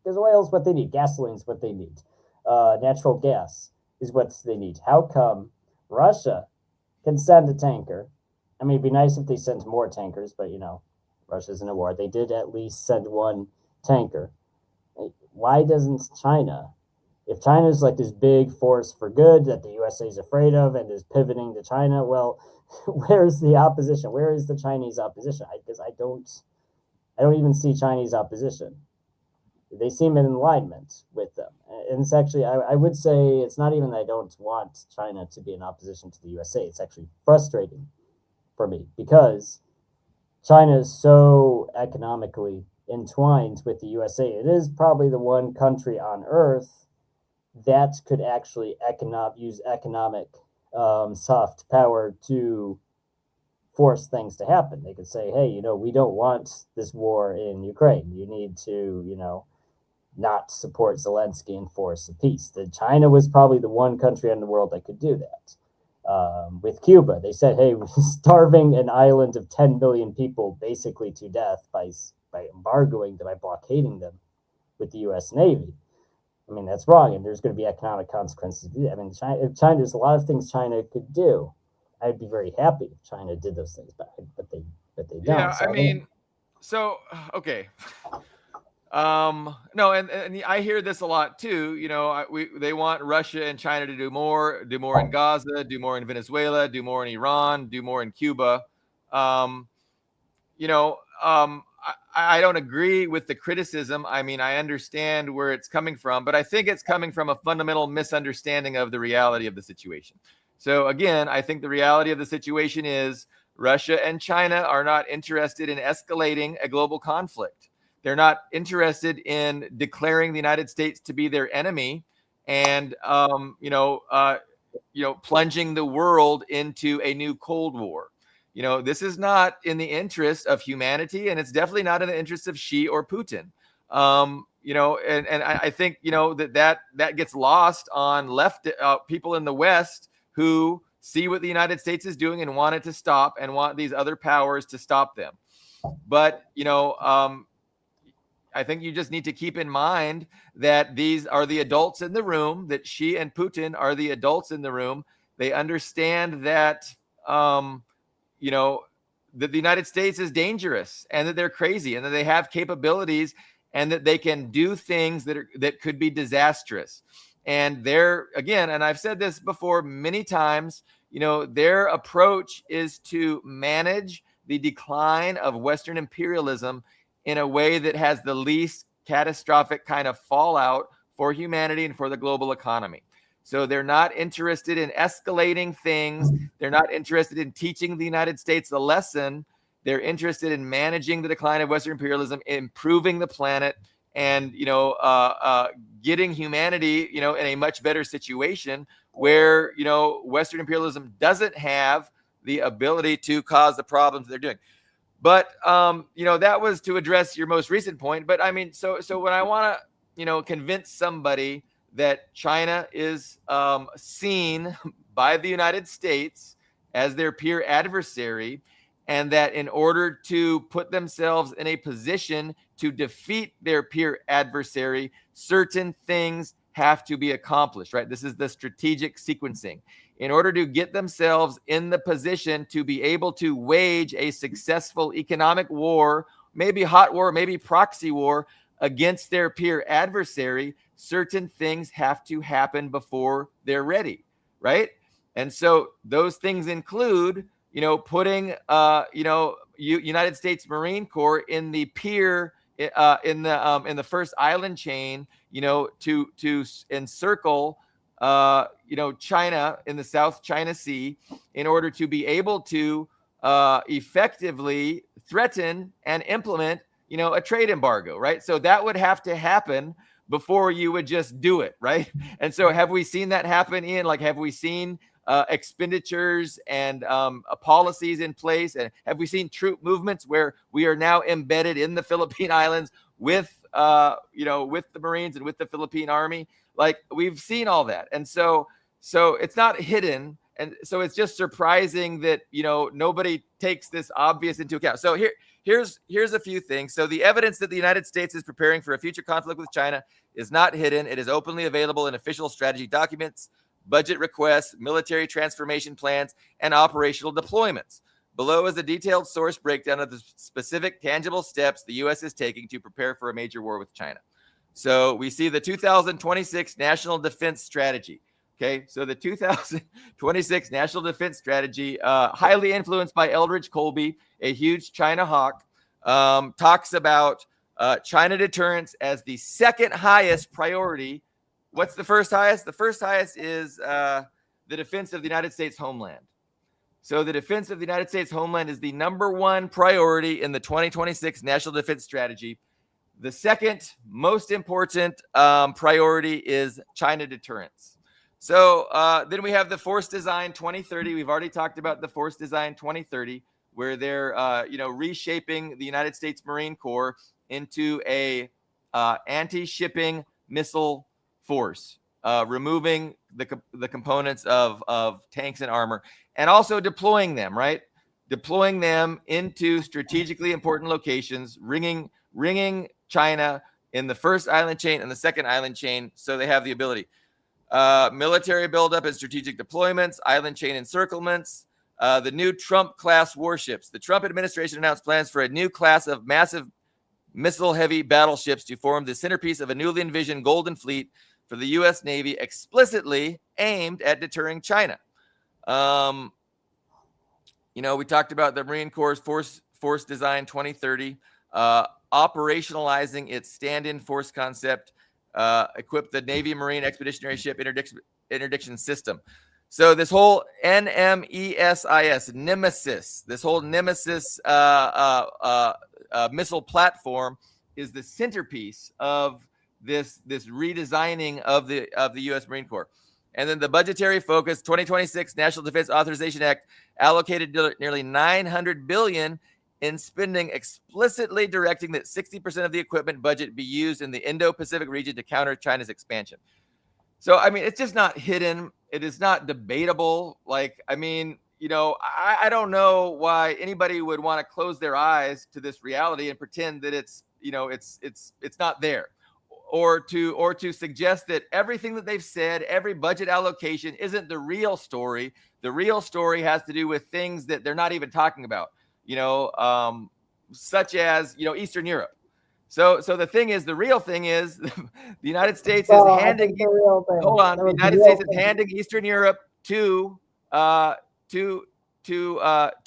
because oil is what they need. Gasoline is what they need. Natural gas is what they need. How come Russia can send a tanker? It'd be nice if they sent more tankers, but Russia's in a war. They did at least send one tanker. Why doesn't China? If China's like this big force for good that the USA is afraid of and is pivoting to China, well, where's the opposition? Where is the Chinese opposition? Because I don't even see Chinese opposition. They seem in alignment with them. And it's actually, I would say it's not even that I don't want China to be in opposition to the USA. It's actually frustrating for me, because China is so economically entwined with the USA. It is probably the one country on earth that could actually use economic soft power to force things to happen. They could say, hey, we don't want this war in Ukraine. You need to, not support Zelensky and force a peace. China was probably the one country in the world that could do that. With Cuba, they said, hey, we're starving an island of 10 million people basically to death by embargoing them, by blockading them with the U.S. Navy. That's wrong, and there's going to be economic consequences to that. China, there's a lot of things China could do. I'd be very happy if China did those things, but they don't. Yeah, okay. No, and I hear this a lot too. They want Russia and China to do more in Gaza, do more in Venezuela, do more in Iran, do more in Cuba. I don't agree with the criticism. I understand where it's coming from, but I think it's coming from a fundamental misunderstanding of the reality of the situation. So again, I think the reality of the situation is Russia and China are not interested in escalating a global conflict. They're not interested in declaring the United States to be their enemy and, plunging the world into a new Cold War. This is not in the interest of humanity, and it's definitely not in the interest of Xi or Putin. And I think, that gets lost on left people in the West who see what the United States is doing and want it to stop and want these other powers to stop them. But, I think you just need to keep in mind that these are the adults in the room, that Xi and Putin are the adults in the room, They understand that, you know, that the United States is dangerous and that they're crazy and that they have capabilities and that they can do things that could be disastrous. And they're, again, and I've said this before many times, you know, their approach is to manage the decline of Western imperialism in a way that has the least catastrophic kind of fallout for humanity and for the global economy. So they're not interested in escalating things. They're not interested in teaching the United States a lesson. They're interested in managing the decline of Western imperialism, improving the planet, and, you know, getting humanity, you know, in a much better situation where, you know, Western imperialism doesn't have the ability to cause the problems they're doing. But, you know, that was to address your most recent point. But I mean, so when I want to, you know, convince somebody that China is seen by the United States as their peer adversary, and that in order to put themselves in a position to defeat their peer adversary, certain things have to be accomplished, right? This is the strategic sequencing. In order to get themselves in the position to be able to wage a successful economic war, maybe hot war, maybe proxy war against their peer adversary, certain things have to happen before they're ready, right? And so those things include, you know, putting, you know, United States Marine Corps in the peer, in the first island chain, you know, to encircle, you know, China in the South China Sea in order to be able to effectively threaten and implement, you know, a trade embargo, right? So that would have to happen before you would just do it, right? And so have we seen that happen, Ian? Like, have we seen expenditures and policies in place? And have we seen troop movements where we are now embedded in the Philippine Islands with, you know, with the Marines and with the Philippine Army? Like, we've seen all that. And so it's not hidden. And so it's just surprising that, you know, nobody takes this obvious into account. So here's a few things. So the evidence that the United States is preparing for a future conflict with China is not hidden. It is openly available in official strategy documents, budget requests, military transformation plans, and operational deployments. Below is a detailed source breakdown of the specific tangible steps the U.S. is taking to prepare for a major war with China. So we see the 2026 National Defense Strategy. Okay, so the 2026 National Defense Strategy, highly influenced by Eldridge Colby, a huge China hawk, talks about China deterrence as the second highest priority. What's the first highest? The first highest is the defense of the United States homeland. So the defense of the United States homeland is the number one priority in the 2026 National Defense Strategy. The second most important priority is China deterrence. So then we have the Force Design 2030. We've already talked about the Force Design 2030, where they're you know, reshaping the United States Marine Corps into a anti-shipping missile force, removing the components of tanks and armor, and also deploying them, right? Deploying them into strategically important locations, ringing China in the first island chain and the second island chain, so they have the ability. Military buildup and strategic deployments, island chain encirclements, the new Trump-class warships. The Trump administration announced plans for a new class of massive missile-heavy battleships to form the centerpiece of a newly envisioned Golden Fleet for the U.S. Navy, explicitly aimed at deterring China. You know, we talked about the Marine Corps Force Design 2030, operationalizing its stand-in force concept, equip the Navy Marine Expeditionary Ship Interdiction System. So this whole Nemesis, this whole Nemesis missile platform is the centerpiece of this redesigning of the U.S. Marine Corps. And then the budgetary focus, 2026 National Defense Authorization Act allocated nearly $900 billion in spending, explicitly directing that 60% of the equipment budget be used in the Indo-Pacific region to counter China's expansion. So, I mean, it's just not hidden. It is not debatable. Like, I mean, you know, I don't know why anybody would want to close their eyes to this reality and pretend that it's, you know, it's not there. or to suggest that everything that they've said, every budget allocation isn't the real story. The real story has to do with things that they're not even talking about, such as, Eastern Europe. So the thing is, the real thing is the United States is handing. Hold on, the United States is handing Eastern Europe to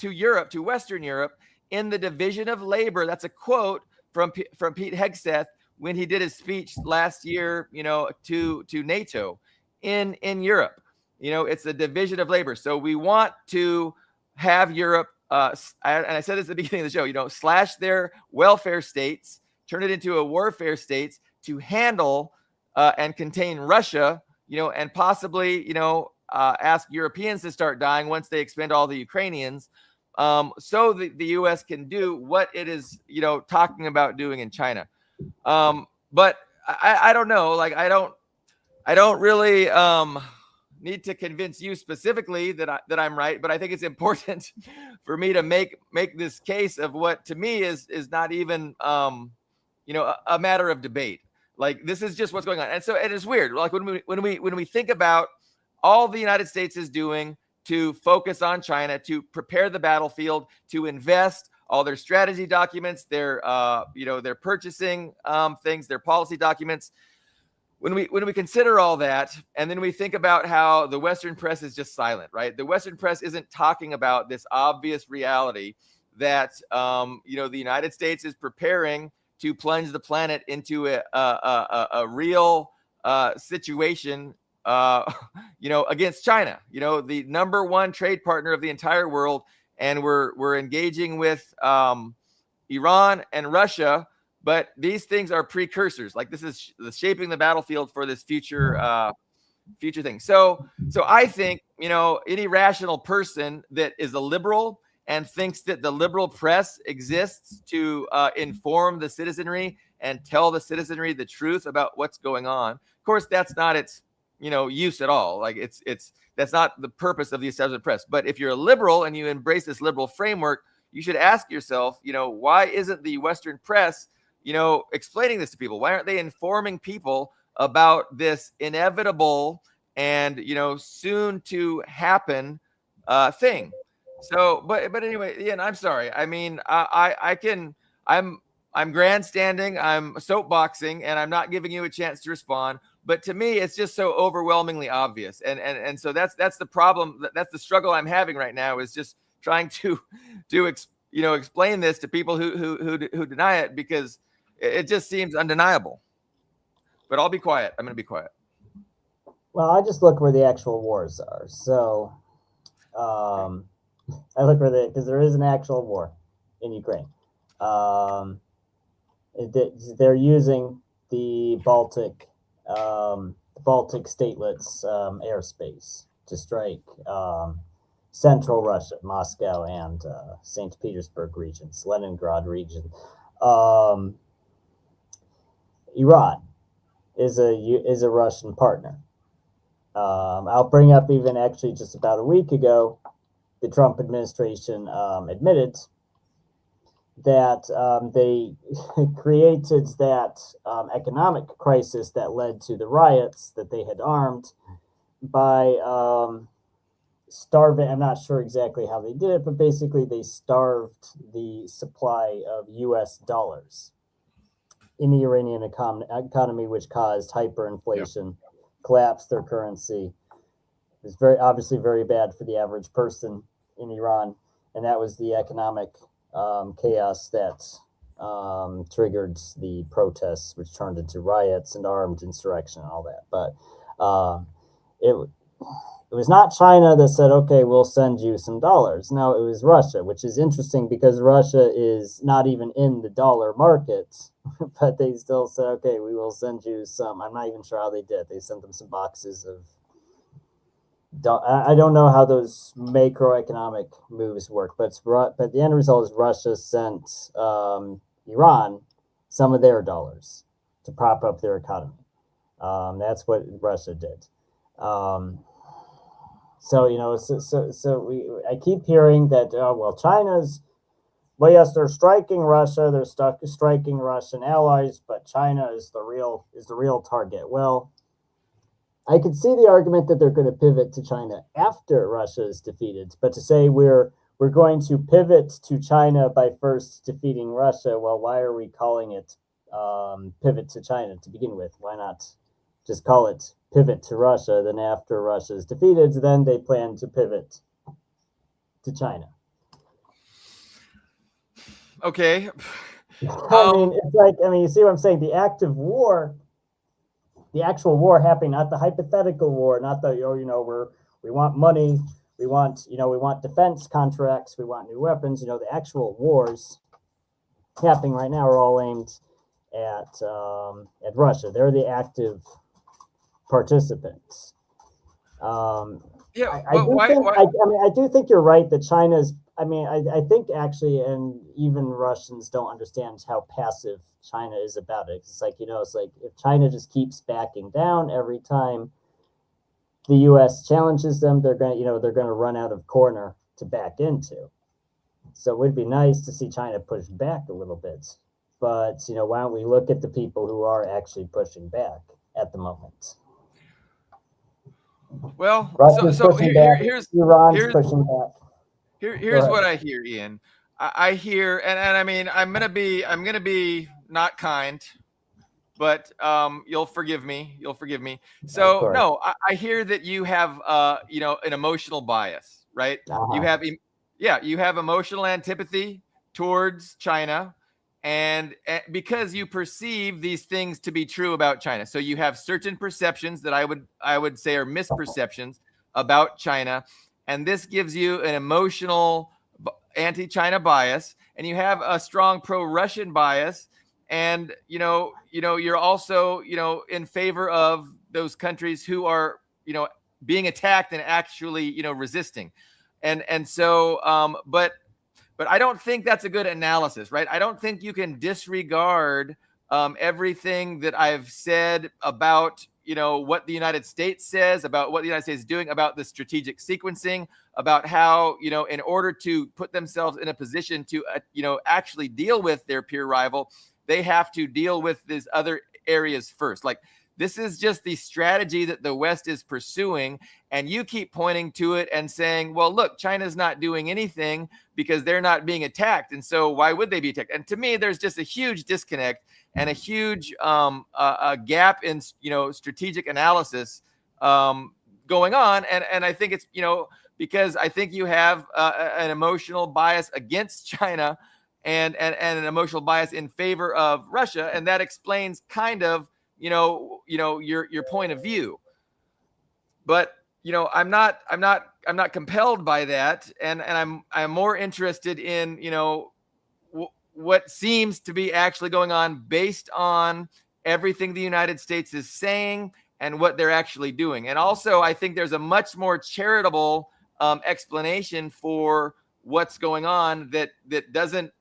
Europe, to Western Europe, in the division of labor. That's a quote from Pete Hegseth when he did his speech last year, to NATO in Europe. It's a division of labor. So we want to have Europe, and I said this at the beginning of the show, slash their welfare states, turn it into a warfare states to handle and contain Russia, and possibly, ask Europeans to start dying once they expend all the Ukrainians, so the U.S. can do what it is, talking about doing in China. But I don't know. Like, I don't really need to convince you specifically that I'm right, but I think it's important for me to make this case of what to me is not even a matter of debate. Like, this is just what's going on. And so it is weird. Like, when we think about all the United States is doing to focus on China, to prepare the battlefield, to invest all their strategy documents, their purchasing things, their policy documents. When we consider all that, and then we think about how the Western press is just silent, right? The Western press isn't talking about this obvious reality that the United States is preparing to plunge the planet into a real situation, against China, the number one trade partner of the entire world. And we're engaging with Iran and Russia, but these things are precursors. Like, this is shaping the battlefield for this future thing. So I think, any rational person that is a liberal and thinks that the liberal press exists to inform the citizenry and tell the citizenry the truth about what's going on. Of course, that's not its use at all. Like, that's not the purpose of the establishment press. But if you're a liberal and you embrace this liberal framework, you should ask yourself, why isn't the Western press, explaining this to people? Why aren't they informing people about this inevitable and, soon to happen thing? So, but anyway, Ian, I'm sorry. I mean, I'm grandstanding, I'm soapboxing, and I'm not giving you a chance to respond. But to me, it's just so overwhelmingly obvious, and so that's the problem. That's the struggle I'm having right now, is just trying to explain this to people who deny it, because it just seems undeniable. But I'll be quiet. I'm going to be quiet. Well, I just look where the actual wars are. So I look where because there is an actual war in Ukraine. They're using the Baltic statelets airspace to strike central Russia, Moscow and St. Petersburg regions, Leningrad region. Iran is a Russian partner. I'll bring up, even actually just about a week ago, the Trump administration admitted that they created that economic crisis that led to the riots that they had armed by starving. I'm not sure exactly how they did it, but basically they starved the supply of US dollars in the Iranian economy, which caused hyperinflation, collapsed their currency. It was obviously very bad for the average person in Iran, and that was the economic chaos that triggered the protests, which turned into riots and armed insurrection and all that. But it was not China that said, okay, we'll send you some dollars. No, it was Russia, which is interesting because Russia is not even in the dollar market, but they still said, okay, we will send you some. I'm not even sure how they did. They sent them some boxes of. I don't know how those macroeconomic moves work, but the end result is Russia sent Iran some of their dollars to prop up their economy. That's what Russia did. So I keep hearing that China's well, yes, they're striking Russia, they're striking Russian allies, but China is the real target. Well, I could see the argument that they're going to pivot to China after Russia is defeated, but to say we're going to pivot to China by first defeating Russia, well, why are we calling it pivot to China to begin with? Why not just call it pivot to Russia? Then after Russia is defeated, then they plan to pivot to China. Okay. I mean, it's like, you see what I'm saying? The active war, the actual war happening, not the hypothetical war, not the, we want money, we want defense contracts, we want new weapons. The actual wars happening right now are all aimed at Russia. They're the active participants. Yeah. I do think you're right that China's. I think actually, and even Russians don't understand how passive China is about it. It's like, if China just keeps backing down every time the U.S. challenges them, they're going to run out of corner to back into. So it would be nice to see China push back a little bit. But, why don't we look at the people who are actually pushing back at the moment? Well, Russia's pushing back. Iran's pushing back. Here's what I hear, Ian. I hear, and I mean, I'm gonna be not kind, but you'll forgive me. So no, I hear that you have an emotional bias, right? Uh-huh. You have emotional antipathy towards China, and because you perceive these things to be true about China. So you have certain perceptions that I would say are misperceptions about China. And this gives you an emotional anti-China bias, and you have a strong pro-Russian bias, and you're also in favor of those countries who are being attacked and actually resisting, and so but I don't think that's a good analysis, right? I don't think you can disregard everything that I've said about what the United States says, about what the United States is doing, about the strategic sequencing, about how, in order to put themselves in a position to, actually deal with their peer rival, they have to deal with these other areas first. Like, this is just the strategy that the West is pursuing. And you keep pointing to it and saying, well, look, China's not doing anything because they're not being attacked. And so why would they be attacked? And to me, there's just a huge disconnect and a huge a gap in, strategic analysis going on. And I think it's, because I think you have an emotional bias against China and an emotional bias in favor of Russia. And that explains kind of, your point of view. But, I'm not compelled by that. And I'm more interested in, what seems to be actually going on based on everything the United States is saying and what they're actually doing. And also, I think there's a much more charitable explanation for what's going on that doesn't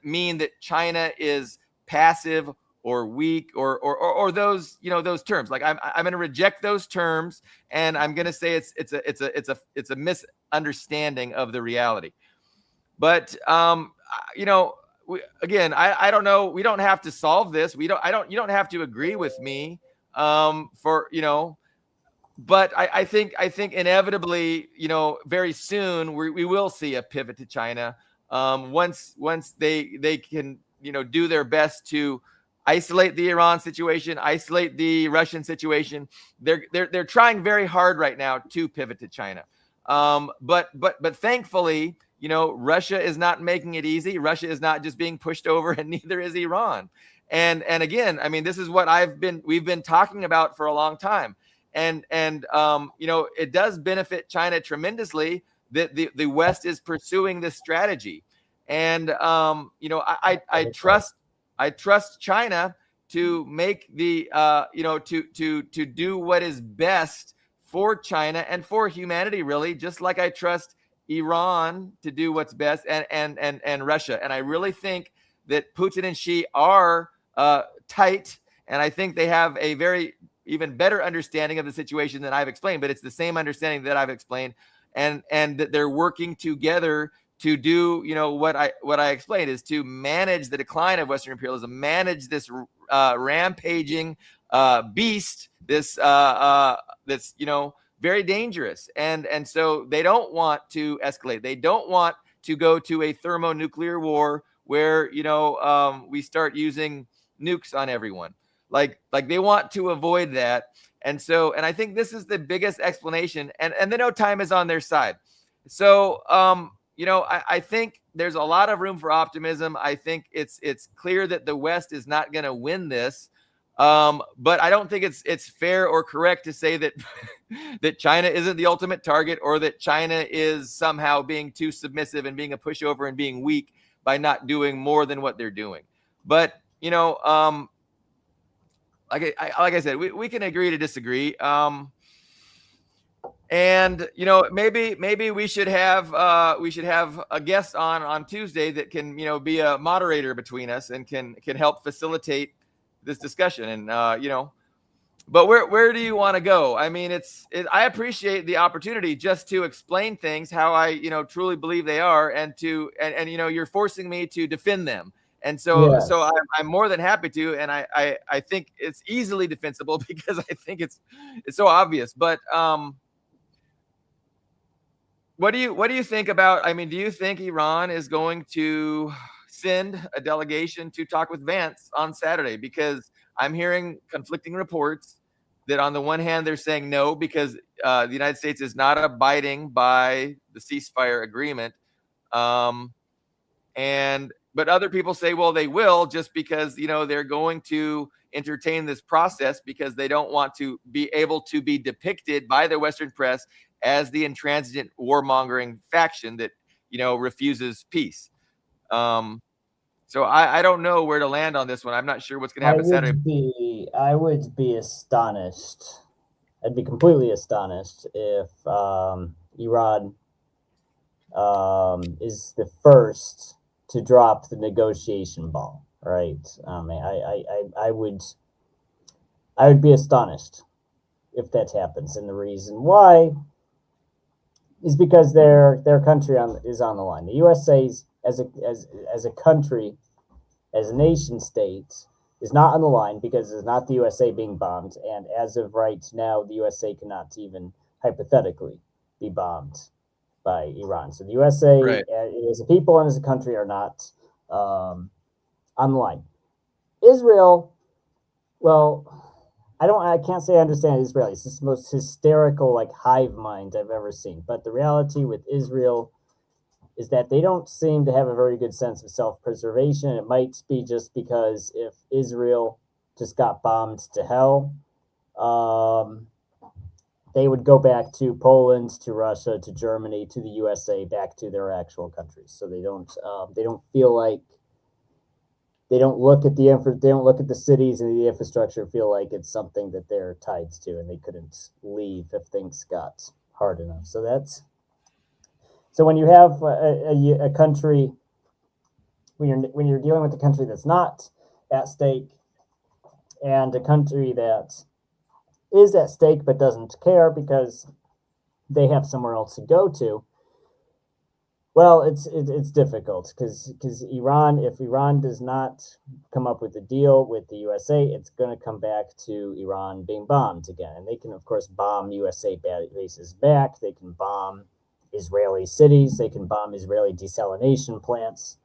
mean that China is passive or weak or those those terms. Like, I'm going to reject those terms, and I'm going to say it's a misunderstanding of the reality. But again, I don't know. We don't have to solve this. You don't have to agree with me but I think inevitably, very soon we will see a pivot to China. Once they can, do their best to isolate the Iran situation, isolate the Russian situation. They're trying very hard right now to pivot to China. But thankfully, Russia is not making it easy. Russia is not just being pushed over, and neither is Iran. And again, I mean, this is what we've been talking about for a long time. And it does benefit China tremendously that the West is pursuing this strategy. And I trust China to make the to do what is best for China and for humanity, really, just like I trust Iran to do what's best, and Russia. And I really think that Putin and Xi are tight, and I think they have a very even better understanding of the situation than I've explained, but it's the same understanding that I've explained, and that they're working together to do, what I explained, is to manage the decline of Western imperialism, manage this rampaging beast, this that's very dangerous, and so they don't want to escalate. They don't want to go to a thermonuclear war where we start using nukes on everyone. Like they want to avoid that, and I think this is the biggest explanation, and they know time is on their side. So I think there's a lot of room for optimism. I think it's clear that the West is not going to win this. But I don't think it's fair or correct to say that that China isn't the ultimate target, or that China is somehow being too submissive and being a pushover and being weak by not doing more than what they're doing. But like I said, we can agree to disagree. And maybe we should have a guest on Tuesday that can be a moderator between us and can help facilitate this discussion. And but where do you want to go? I mean, I appreciate the opportunity just to explain things how I truly believe they are, and you're forcing me to defend them. And so Yes. I'm more than happy to, and I think it's easily defensible because I think it's so obvious. But what do you think about? I mean, do you think Iran is going to send a delegation to talk with Vance on Saturday? Because I'm hearing conflicting reports that on the one hand they're saying no because the United States is not abiding by the ceasefire agreement, but other people say, well, they will, just because they're going to entertain this process because they don't want to be able to be depicted by the Western press as the intransigent warmongering faction that refuses peace. So I don't know where to land on this one. I'm not sure what's going to happen Saturday. I would be astonished. I'd be completely astonished if Iran is the first to drop the negotiation ball. Right? I would be astonished if that happens, and the reason why is because their country is on the line. The USA's as a country, as a nation state, is not on the line because it's not the USA being bombed, and as of right now, the USA cannot even hypothetically be bombed by Iran. So the USA, Right, as a people and as a country, are not on the line. Israel, well, I can't say I understand Israel. It's just the most hysterical, like, hive mind I've ever seen. But the reality with Israel is that they don't seem to have a very good sense of self-preservation. It might be just because if Israel just got bombed to hell, they would go back to Poland, to Russia, to Germany, to the USA, back to their actual countries. So they don't feel like, they don't look at the cities and the infrastructure, feel like it's something that they're tied to, and they couldn't leave if things got hard enough. So when you have a country, when you're dealing with a country that's not at stake, and a country that is at stake but doesn't care because they have somewhere else to go to, well, it's difficult because if Iran does not come up with a deal with the USA, it's going to come back to Iran being bombed again. And they can, of course, bomb USA bases back. They can bomb Israeli cities. They can bomb Israeli desalination plants,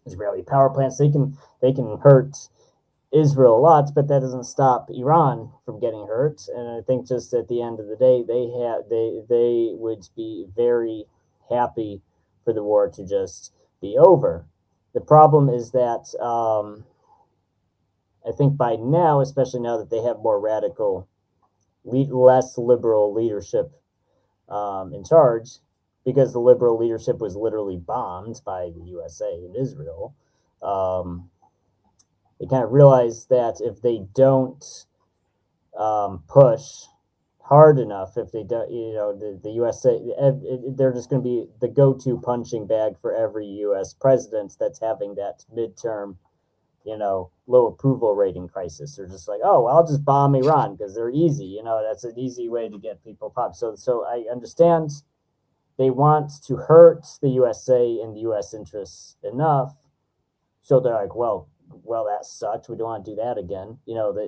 Israeli power plants. They can hurt Israel a lot, but that doesn't stop Iran from getting hurt. And I think just at the end of the day, they would be very happy for the war to just be over. The problem is that I think by now, especially now that they have more radical, less liberal leadership in charge, because the liberal leadership was literally bombed by the USA and Israel, they kind of realize that if they don't push hard enough, if they don't, the USA, they're just going to be the go-to punching bag for every U.S. president that's having that midterm, low approval rating crisis. They're just like, oh, well, I'll just bomb Iran because they're easy. That's an easy way to get people popped. So I understand they want to hurt the USA and the U.S. interests enough, so they're like, well, that sucked. We don't want to do that again.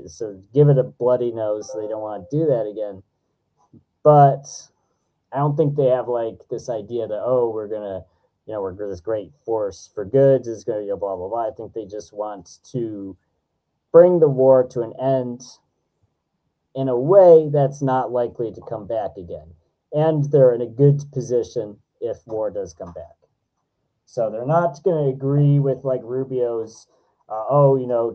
So give it a bloody nose. So they don't want to do that again. But I don't think they have like this idea that, oh, we're gonna, we're this great force for goods is gonna go blah blah blah. I think they just want to bring the war to an end in a way that's not likely to come back again. And they're in a good position if war does come back. So they're not going to agree with like Rubio's,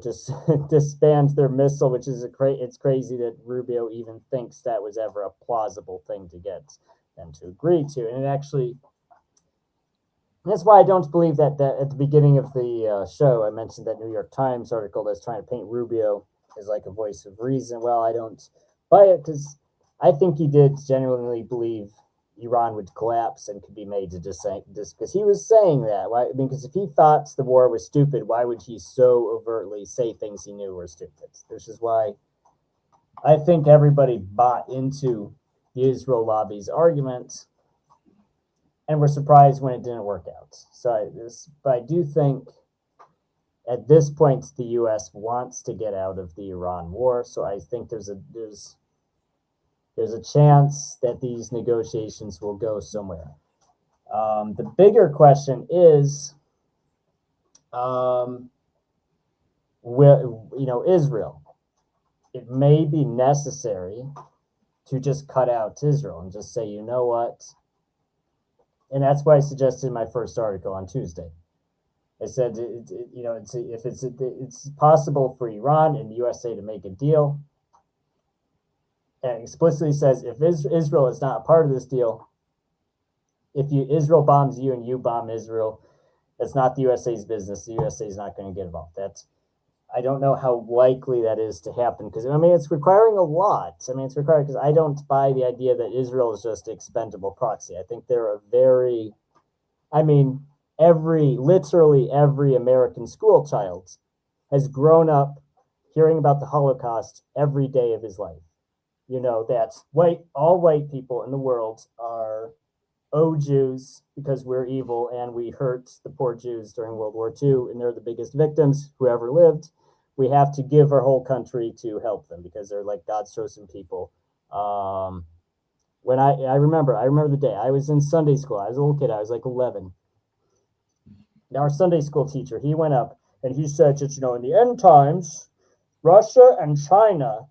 just disband their missile, which is it's crazy that Rubio even thinks that was ever a plausible thing to get them to agree to. And it actually, that's why I don't believe that at the beginning of the show, I mentioned that New York Times article that's trying to paint Rubio as like a voice of reason. Well, I don't buy it because I think he did genuinely believe Iran would collapse and could be made to just because he was saying that. Why? I mean, because if he thought the war was stupid, why would he so overtly say things he knew were stupid? This is why I think everybody bought into the Israel lobby's argument and were surprised when it didn't work out. But I do think at this point the U.S. wants to get out of the Iran war. So I think there's a chance that these negotiations will go somewhere. The bigger question is, Israel. It may be necessary to just cut out Israel and just say, you know what? And that's why I suggested in my first article on Tuesday. I said, if it's possible for Iran and the USA to make a deal, and explicitly says if Israel is not a part of this deal, if Israel bombs you and you bomb Israel, that's not the USA's business. The USA is not going to get involved. I don't know how likely that is to happen because it's requiring a lot. It's required because I don't buy the idea that Israel is just expendable proxy. I think they're literally every American school child has grown up hearing about the Holocaust every day of his life. That all white people in the world are Jews because we're evil and we hurt the poor Jews during World War II and they're the biggest victims who ever lived. We have to give our whole country to help them because they're like God's chosen people. When I remember the day I was in Sunday school. I was a little kid. I was like 11. Now our Sunday school teacher, he went up and he said that, in the end times, Russia and China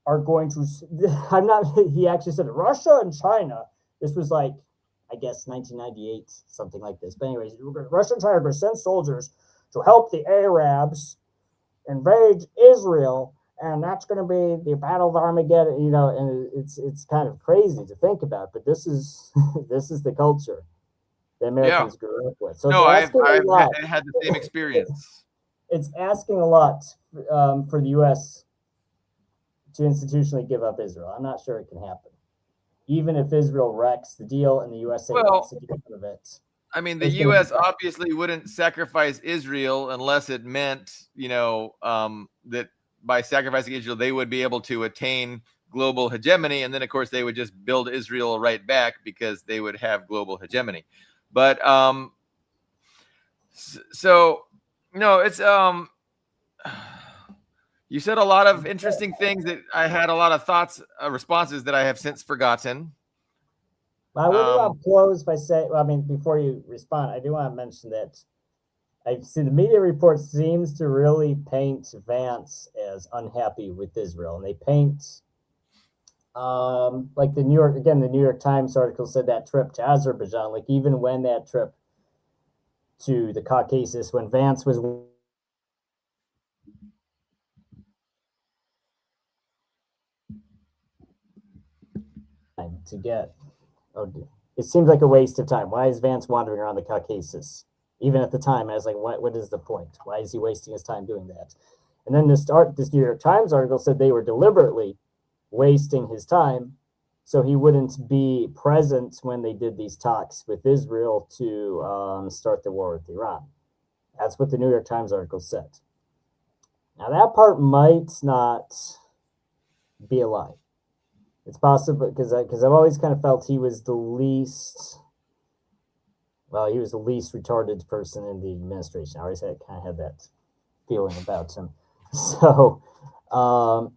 are going to, he actually said Russia and China, this was like, I guess 1998, something like this. But anyways, Russia and China are going to send soldiers to help the Arabs invade Israel, and that's going to be the Battle of Armageddon, and it's kind of crazy to think about, but this is the culture the Americans grew up with. So no, I've had the same experience. It's asking a lot for the U.S. to institutionally give up Israel. I'm not sure it can happen. Even if Israel wrecks the deal and the USA wants to get out of it. The U.S. obviously wouldn't sacrifice Israel unless it meant, that by sacrificing Israel, they would be able to attain global hegemony. And then, of course, they would just build Israel right back because they would have global hegemony. But so, no, it's you said a lot of interesting things that I had a lot of thoughts, responses that I have since forgotten. I would want to close by saying, before you respond, I do want to mention that I've seen the media report seems to really paint Vance as unhappy with Israel. And they paint, like the New York Times article said that trip to Azerbaijan, like even when that trip to the Caucasus, when Vance was to get, it seems like a waste of time. Why is Vance wandering around the Caucasus? Even at the time, I was like, what is the point? Why is he wasting his time doing that? And then this New York Times article said they were deliberately wasting his time so he wouldn't be present when they did these talks with Israel to start the war with Iran. That's what the New York Times article said. Now, that part might not be a lie. It's possible because I've always kind of felt he was the least Well, he was the least retarded person in the administration. I always kind of had that feeling about him. So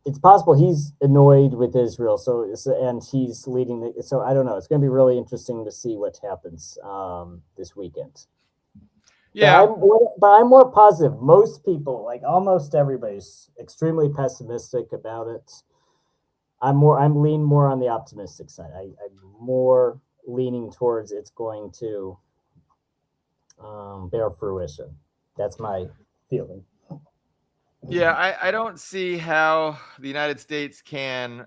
it's possible he's annoyed with Israel. And he's leading the. So I don't know. It's going to be really interesting to see what happens this weekend. Yeah. But I'm more positive. Most people, like almost everybody's extremely pessimistic about it. I'm leaning more on the optimistic side. I'm more leaning towards it's going to bear fruition. That's my feeling. Yeah, I don't see how the United States can,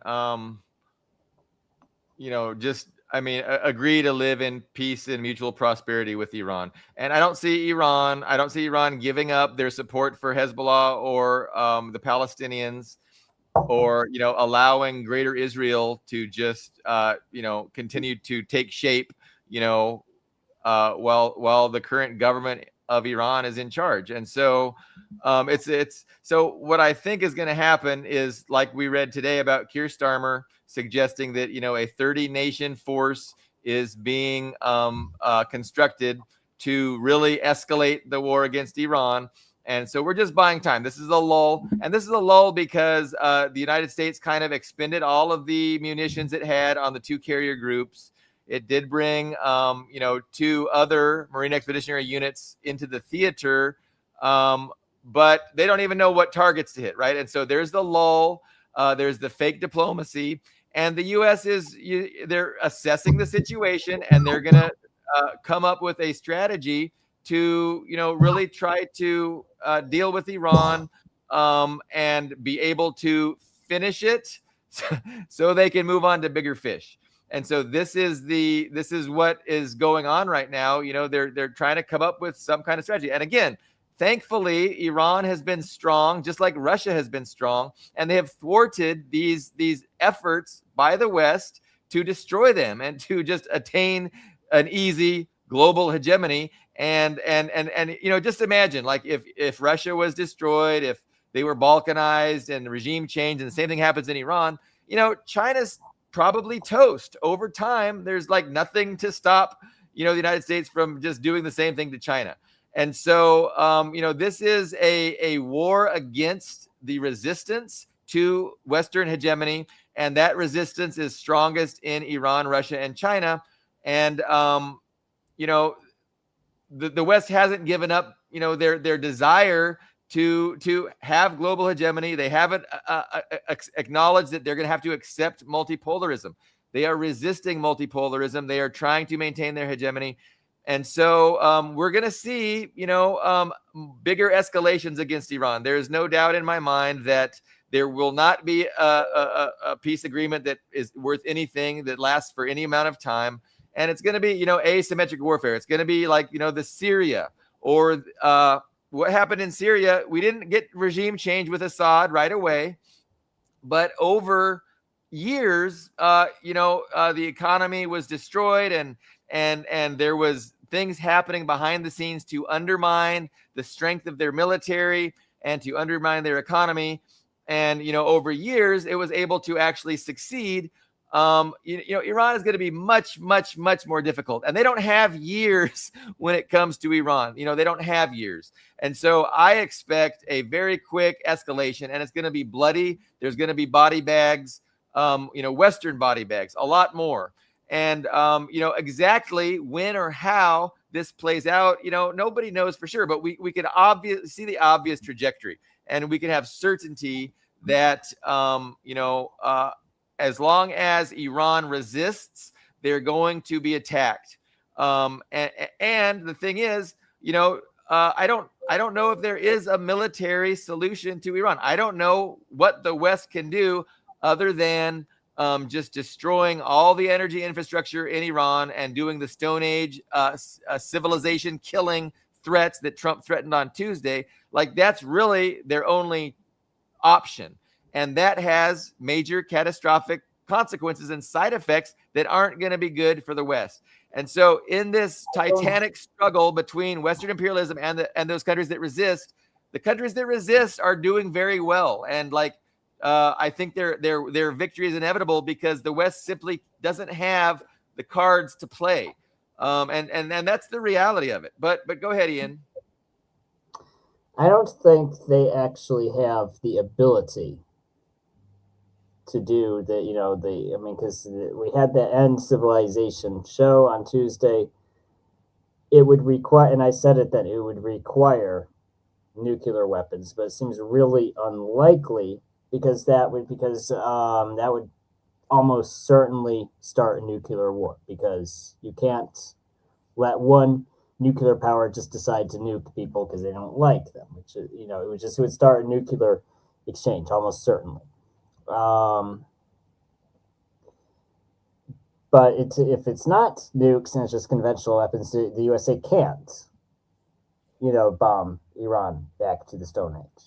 just, agree to live in peace and mutual prosperity with Iran. And I don't see Iran giving up their support for Hezbollah or the Palestinians, or, allowing greater Israel to just, continue to take shape, while the current government of Iran is in charge. And so so what I think is going to happen is, like we read today about Keir Starmer suggesting that, a 30 nation force is being constructed to really escalate the war against Iran. And so we're just buying time. This is a lull. And this is a lull because the United States kind of expended all of the munitions it had on the two carrier groups. It did bring, 2 other Marine Expeditionary Units into the theater, but they don't even know what targets to hit, right? And so there's the lull. There's the fake diplomacy. And the U.S. they're assessing the situation, and they're going to come up with a strategy to, really try to deal with Iran and be able to finish it so they can move on to bigger fish. And so this is what is going on right now. They're trying to come up with some kind of strategy. And again, thankfully, Iran has been strong, just like Russia has been strong, and they have thwarted these efforts by the West to destroy them and to just attain an easy global hegemony. And just imagine, like, if Russia was destroyed, if they were balkanized and the regime changed, and the same thing happens in Iran, China's probably toast. Over time, there's like nothing to stop, the United States from just doing the same thing to China. And so, this is a war against the resistance to Western hegemony. And that resistance is strongest in Iran, Russia, and China. And, the West hasn't given up, their desire to have global hegemony. They haven't acknowledged that they're going to have to accept multipolarism. They are resisting multipolarism. They are trying to maintain their hegemony. And so we're going to see, bigger escalations against Iran. There is no doubt in my mind that there will not be a peace agreement that is worth anything, that lasts for any amount of time. And it's going to be, asymmetric warfare. It's going to be like, the Syria or what happened in Syria. We didn't get regime change with Assad right away, but over years, the economy was destroyed, and there was things happening behind the scenes to undermine the strength of their military and to undermine their economy. And, over years, it was able to actually succeed. Iran is going to be much, much, much more difficult. And they don't have years when it comes to Iran. They don't have years. And so I expect a very quick escalation, and it's going to be bloody. There's going to be body bags, Western body bags, a lot more. And, exactly when or how this plays out, nobody knows for sure, but we can see the obvious trajectory, and we can have certainty that, as long as Iran resists, they're going to be attacked. And the thing is, I don't know if there is a military solution to Iran. I don't know what the West can do other than just destroying all the energy infrastructure in Iran and doing the Stone Age civilization killing threats that Trump threatened on Tuesday. Like, that's really their only option. And that has major catastrophic consequences and side effects that aren't going to be good for the West. And so in this titanic struggle between Western imperialism and those countries that resist, the countries that resist are doing very well. And I think their victory is inevitable because the West simply doesn't have the cards to play. And that's the reality of it. But go ahead, Ian. I don't think they actually have the ability to do the, I mean, because we had the End Civilization show on Tuesday. It would require, and I said it, that it would require nuclear weapons, but it seems really unlikely because that would almost certainly start a nuclear war, because you can't let one nuclear power just decide to nuke people because they don't like them, which, it would start a nuclear exchange almost certainly. But if it's not nukes and it's just conventional weapons, the USA can't, bomb Iran back to the Stone Age.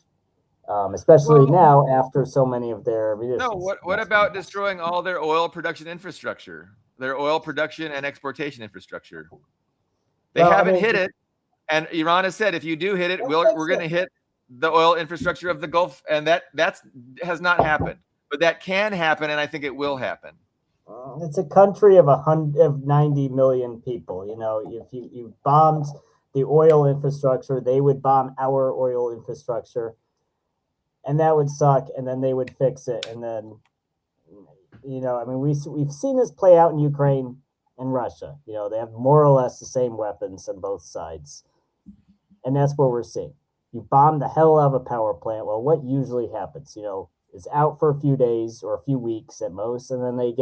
Especially now after so many of their munitions. No, what about destroying all their oil production infrastructure, their oil production and exportation infrastructure? They haven't hit it, and Iran has said, if you do hit it, we're going to hit the oil infrastructure of the Gulf, and that has not happened, but that can happen, and I think it will happen. It's a country of 90 million people. If you bombed the oil infrastructure, they would bomb our oil infrastructure, and that would suck. And then they would fix it, and then, I mean, we've seen this play out in Ukraine and Russia. They have more or less the same weapons on both sides, and that's what we're seeing. You bomb the hell out of a power plant. Well, what usually happens? Is out for a few days or a few weeks at most, and then they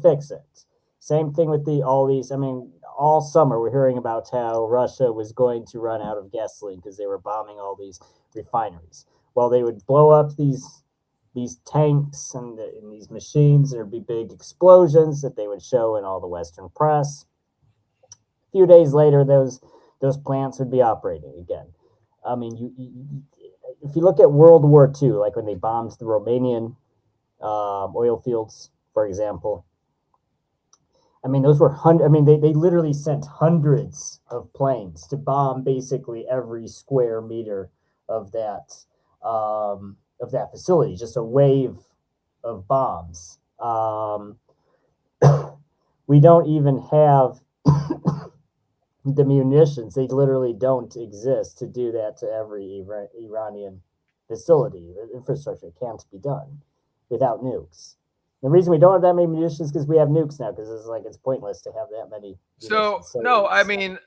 fix it. Same thing with all these. I mean, all summer we're hearing about how Russia was going to run out of gasoline because they were bombing all these refineries. Well, they would blow up these tanks and these machines. There'd be big explosions that they would show in all the Western press. A few days later, those plants would be operating again. I mean, if you look at World War II, like when they bombed the Romanian oil fields, for example, I mean, those were they literally sent hundreds of planes to bomb basically every square meter of that facility, just a wave of bombs. We don't even have the munitions. They literally don't exist to do that to every Iranian facility. The infrastructure can't be done without nukes. The reason we don't have that many munitions is because we have nukes now, because it's pointless to have that many. So no, I mean,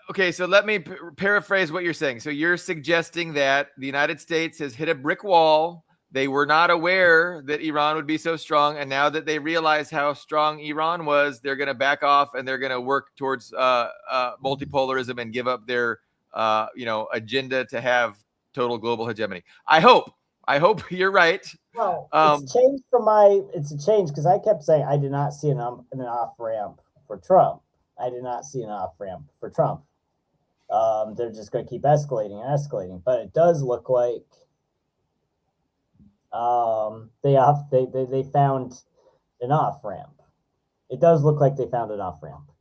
okay, so let me paraphrase what you're saying. So you're suggesting that the United States has hit a brick wall. They were not aware that Iran would be so strong, and now that they realize how strong Iran was, they're going to back off and they're going to work towards multipolarism and give up their agenda to have total global hegemony. I hope you're right. Well, it's changed it's a change, because I kept saying I did not see an off ramp for Trump. I did not see an off ramp for Trump. They're just going to keep escalating and escalating, but it does look like they found an off ramp. It does look like they found an off ramp.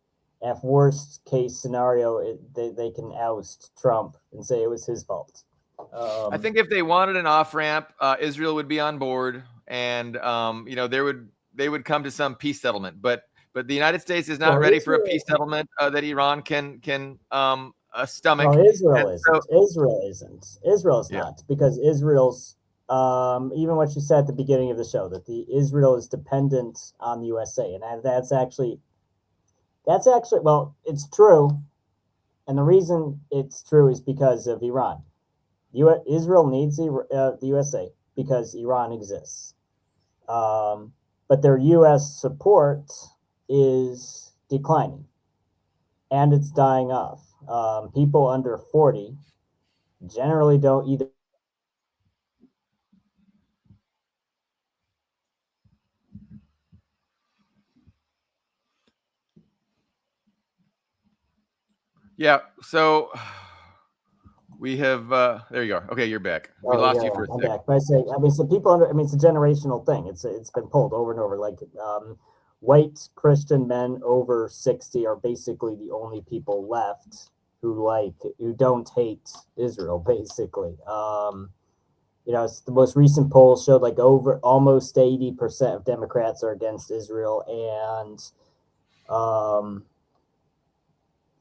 And if worst case scenario, they can oust Trump and say it was his fault. I think if they wanted an off ramp, Israel would be on board, and they would come to some peace settlement. But the United States is not ready for a peace settlement that Iran can stomach. No, Israel isn't. Israel's not, because Israel's even what you said at the beginning of the show, that Israel is dependent on the USA, and that's actually well, it's true, and the reason it's true is because of Iran. Israel needs the USA because Iran exists, but their U.S. support is declining, and it's dying off. People under 40 generally don't either. Yeah, so we have there you are. Okay, you're back. We lost you for a second. But so people under, it's a generational thing. It's been pulled over and over. Like white Christian men over 60 are basically the only people left who don't hate Israel, basically. It's the most recent poll showed like over almost 80% of Democrats are against Israel, and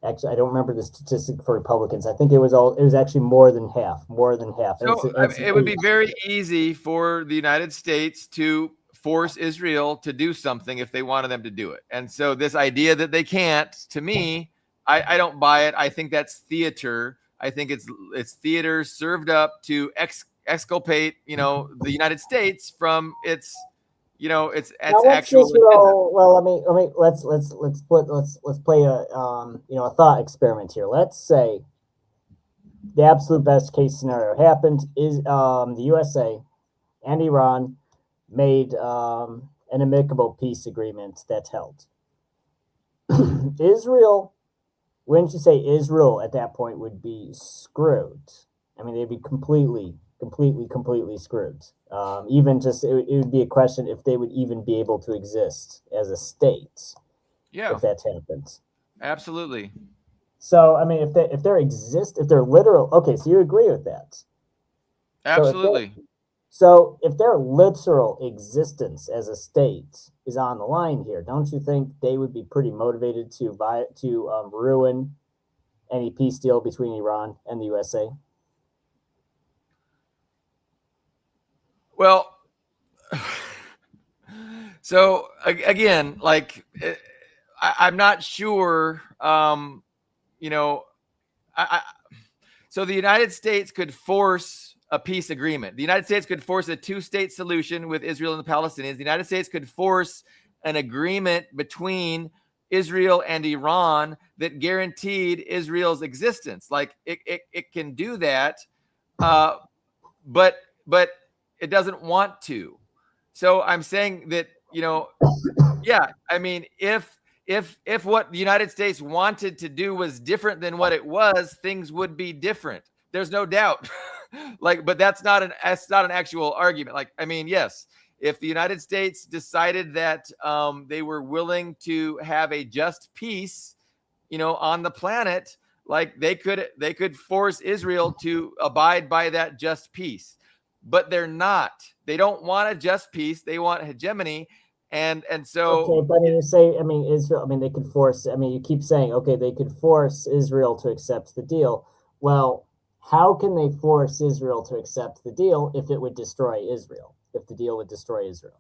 Actually, I don't remember the statistic for Republicans. I think it was actually more than half. So it would be very easy for the United States to force Israel to do something if they wanted them to do it. And so this idea that they can't, to me, I don't buy it. I think that's theater. I think it's theater served up to exculpate, the United States from its, its actual. Well, let's play a thought experiment here. Let's say the absolute best case scenario happened is the USA and Iran made an amicable peace agreement that held. Israel, wouldn't you say Israel at that point would be screwed? I mean, they'd be completely screwed. Even just it would be a question if they would even be able to exist as a state. Yeah, if that happens. Absolutely. So I mean, if they're literal. Okay, so you agree with that? Absolutely. So if their literal existence as a state is on the line here, don't you think they would be pretty motivated to ruin any peace deal between Iran and the USA? Well, so again, like I'm not sure. So the United States could force a peace agreement. The United States could force a two-state solution with Israel and the Palestinians. The United States could force an agreement between Israel and Iran that guaranteed Israel's existence. Like it can do that, but it doesn't want to. So I'm saying that, yeah, I mean, if what the United States wanted to do was different than what it was, things would be different. There's no doubt. But that's not an actual argument. Like, I mean, yes, if the United States decided that they were willing to have a just peace, on the planet, like they could force Israel to abide by that just peace. But they're not. They don't want a just peace. They want hegemony. And so, okay, but you say, I mean, Israel, I mean, they could force, I mean, you keep saying, okay, they could force Israel to accept the deal. Well, how can they force Israel to accept the deal if it would destroy Israel, if the deal would destroy Israel?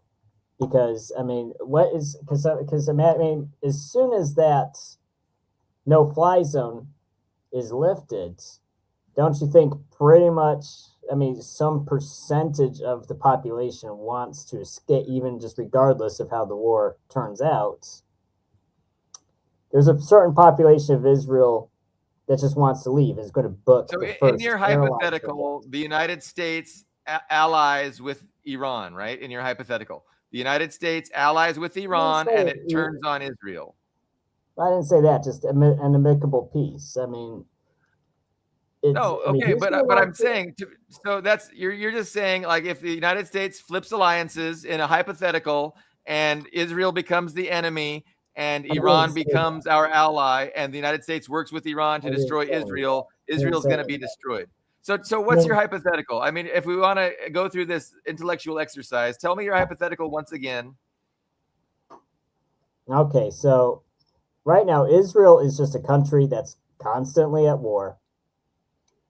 Because, I mean, because I mean, as soon as that no-fly zone is lifted, don't you think pretty much, I mean, some percentage of the population wants to escape, even just regardless of how the war turns out? There's a certain population of Israel that just wants to leave, is going to book. So in your hypothetical, the United States allies with Iran, right? In your hypothetical, the United States allies with Iran and it turns on Israel. I didn't say that, just an amicable peace. I mean, no, okay, but I'm saying, so that's you're just saying, like, if the United States flips alliances in a hypothetical and Israel becomes the enemy and Iran becomes our ally and the United States works with Iran to destroy Israel, Israel's going to be destroyed. So what's your hypothetical? I mean, if we want to go through this intellectual exercise, tell me your hypothetical once again. Okay, so right now, Israel is just a country that's constantly at war,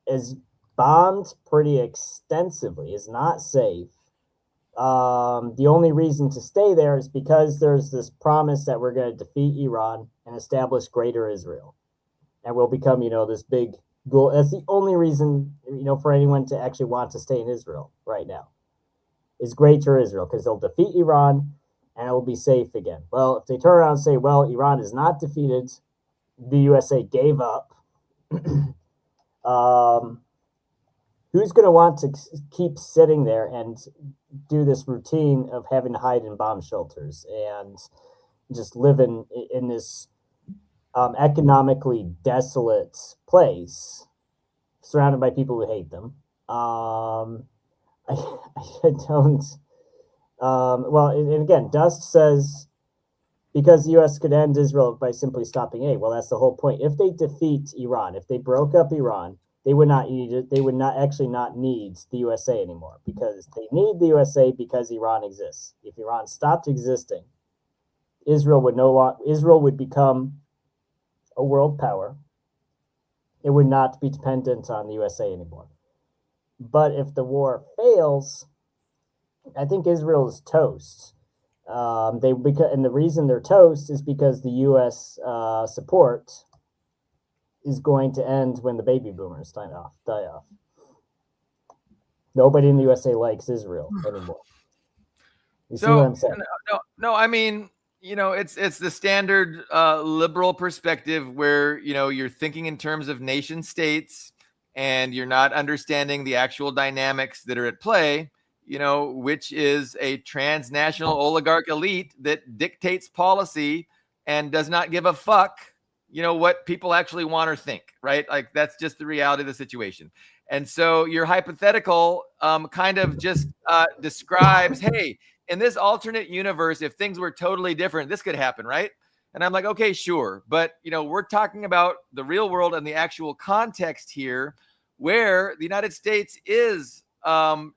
is bombed pretty extensively, is not safe. The only reason to stay there is because there's this promise that we're going to defeat Iran and establish Greater Israel. And we'll become, this big goal. That's the only reason, for anyone to actually want to stay in Israel right now, is Greater Israel, because they'll defeat Iran and it will be safe again. Well, if they turn around and say, well, Iran is not defeated, the USA gave up, who's going to want to keep sitting there and do this routine of having to hide in bomb shelters and just live in this economically desolate place, surrounded by people who hate them? I don't. Well, and again, Dust says because the U.S. could end Israel by simply stopping aid. Well, that's the whole point. If they defeat Iran, if they broke up Iran, they would not need it. They would not need the USA anymore, because they need the USA because Iran exists. If Iran stopped existing, Israel would become a world power, it would not be dependent on the USA anymore. But if the war fails, I think Israel is toast. And the reason they're toast is because the U.S. Support is going to end when the baby boomers die off. Nobody in the USA likes Israel anymore. You see what I'm saying? No. I mean, it's the standard liberal perspective where you're thinking in terms of nation states, and you're not understanding the actual dynamics that are at play. Which is a transnational oligarch elite that dictates policy and does not give a fuck, what people actually want or think, right? Like, that's just the reality of the situation. And so your hypothetical kind of just describes, hey, in this alternate universe, if things were totally different, this could happen, right? And I'm like, okay, sure. But, we're talking about the real world and the actual context here, where the United States is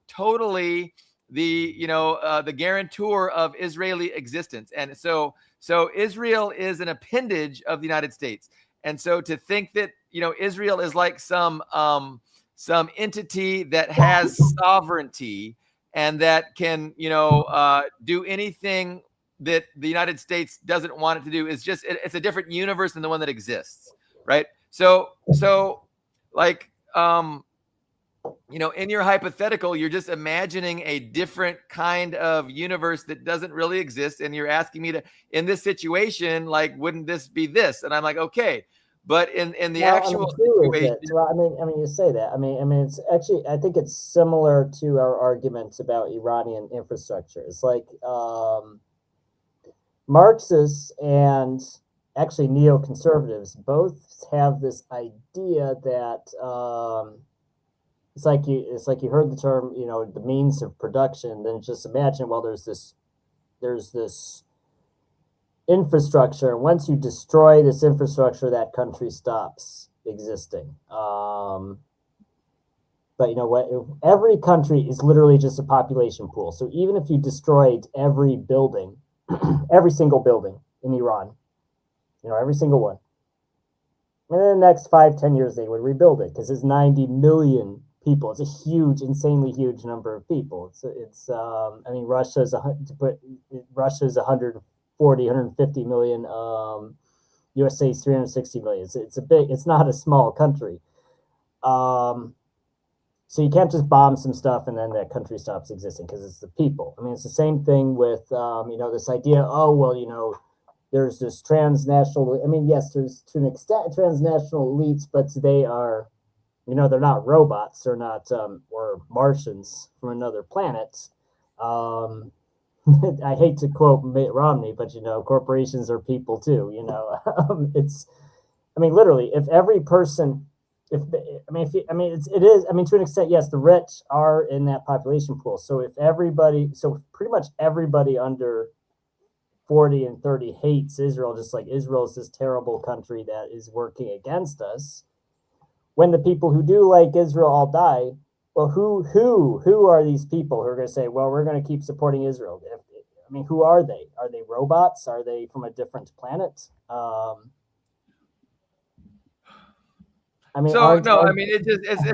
totally the guarantor of Israeli existence. And so Israel is an appendage of the United States. And so to think that, Israel is like some entity that has sovereignty and that can, do anything that the United States doesn't want it to do is just, it's a different universe than the one that exists. Right. So like, in your hypothetical, you're just imagining a different kind of universe that doesn't really exist. And you're asking me to, in this situation, like, wouldn't this be this? And I'm like, okay. But in the actual situation, well, I mean, you say that. I mean, it's actually, I think it's similar to our arguments about Iranian infrastructure. It's like Marxists and actually neoconservatives both have this idea that it's like you heard the term, the means of production. Then just imagine, well, there's this infrastructure. Once you destroy this infrastructure, that country stops existing. But you know what? Every country is literally just a population pool. So even if you destroyed every building, every single building in Iran, every single one, and in the next 5-10 years they would rebuild it because it's 90 million people. It's a huge, insanely huge number of people. I mean, Russia's 150 million. USA is 360 million. It's not a small country. So you can't just bomb some stuff and then that country stops existing because it's the people. I mean, it's the same thing with, this idea, there's this transnational, I mean, yes, there's to an extent transnational elites, but they are, they're not robots. They're not, or Martians from another planet. I hate to quote Mitt Romney, but corporations are people too. Literally, if every person, to an extent, yes, the rich are in that population pool. So pretty much everybody under 40 and 30 hates Israel, just like Israel is this terrible country that is working against us. When the people who do like Israel all die, well, who are these people who are going to say, well, we're going to keep supporting Israel? Who are they? Are they robots? Are they from a different planet? It's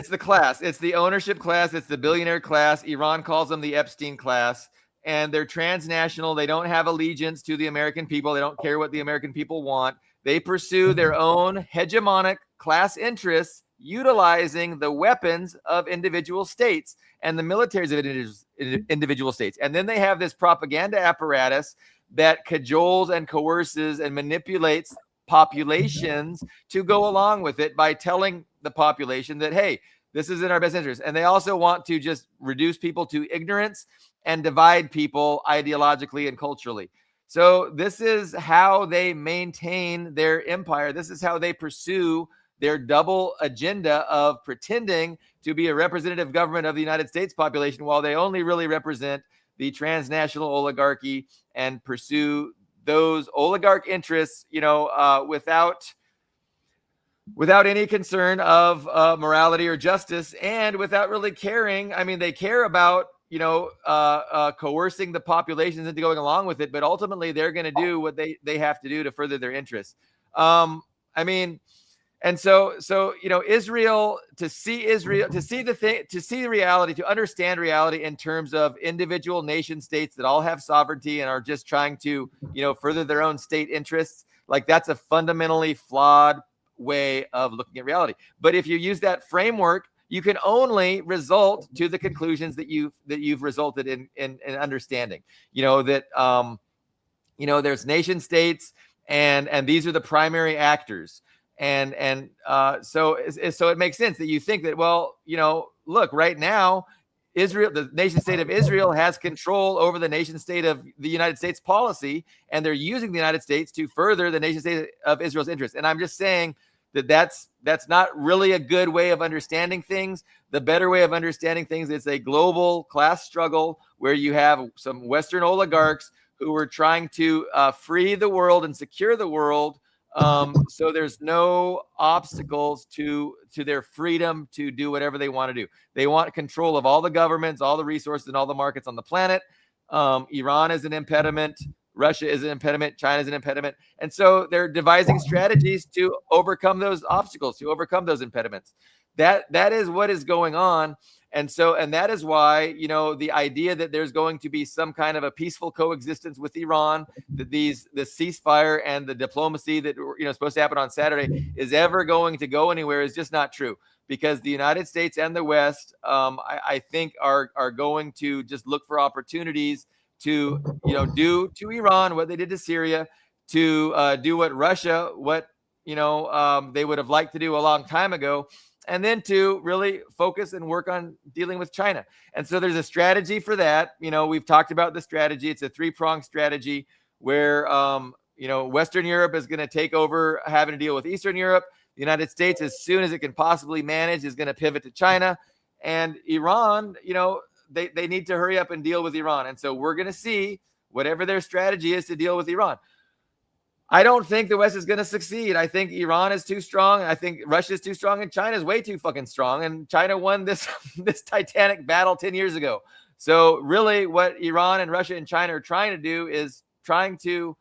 the class. It's the ownership class. It's the billionaire class. Iran calls them the Epstein class, and they're transnational. They don't have allegiance to the American people. They don't care what the American people want. They pursue their own hegemonic class interests, utilizing the weapons of individual states and the militaries of individual states. And then they have this propaganda apparatus that cajoles and coerces and manipulates populations to go along with it by telling the population that, hey, this is in our best interest. And they also want to just reduce people to ignorance and divide people ideologically and culturally. So this is how they maintain their empire. This is how they pursue their double agenda of pretending to be a representative government of the United States population while they only really represent the transnational oligarchy and pursue those oligarch interests, without any concern of morality or justice, and without really caring. I mean, they care about, coercing the populations into going along with it, but ultimately they're going to do what they have to do to further their interests. I mean, and so Israel, to see the reality, to understand reality in terms of individual nation states that all have sovereignty and are just trying to further their own state interests, like that's a fundamentally flawed way of looking at reality. But if you use that framework, you can only result to the conclusions that you've resulted in understanding. There's nation states, and these are the primary actors. So it makes sense that you think that, well, look, right now, Israel, the nation state of Israel, has control over the nation state of the United States policy, and they're using the United States to further the nation state of Israel's interests. And I'm just saying that's not really a good way of understanding things. The better way of understanding things is a global class struggle where you have some Western oligarchs who are trying to free the world and secure the world. So there's no obstacles to their freedom to do whatever they want to do. They want control of all the governments, all the resources, and all the markets on the planet. Iran is an impediment. Russia is an impediment. China is an impediment. And so they're devising strategies to overcome those obstacles, to overcome those impediments. That is what is going on. And that is why, the idea that there's going to be some kind of a peaceful coexistence with Iran, that the ceasefire and the diplomacy that supposed to happen on Saturday is ever going to go anywhere is just not true. Because the United States and the West, I think, are going to just look for opportunities to do to Iran what they did to Syria, to do what Russia, they would have liked to do a long time ago, and then to really focus and work on dealing with China. And so there's a strategy for that. We've talked about the strategy. It's a three-pronged strategy where, Western Europe is going to take over having to deal with Eastern Europe. The United States, as soon as it can possibly manage, is going to pivot to China. And Iran, they need to hurry up and deal with Iran. And so we're going to see whatever their strategy is to deal with Iran. I don't think the West is going to succeed. I think Iran is too strong. I think Russia is too strong, and China is way too fucking strong. And China won this titanic battle 10 years ago. So really what Iran and Russia and China are trying to do is trying to,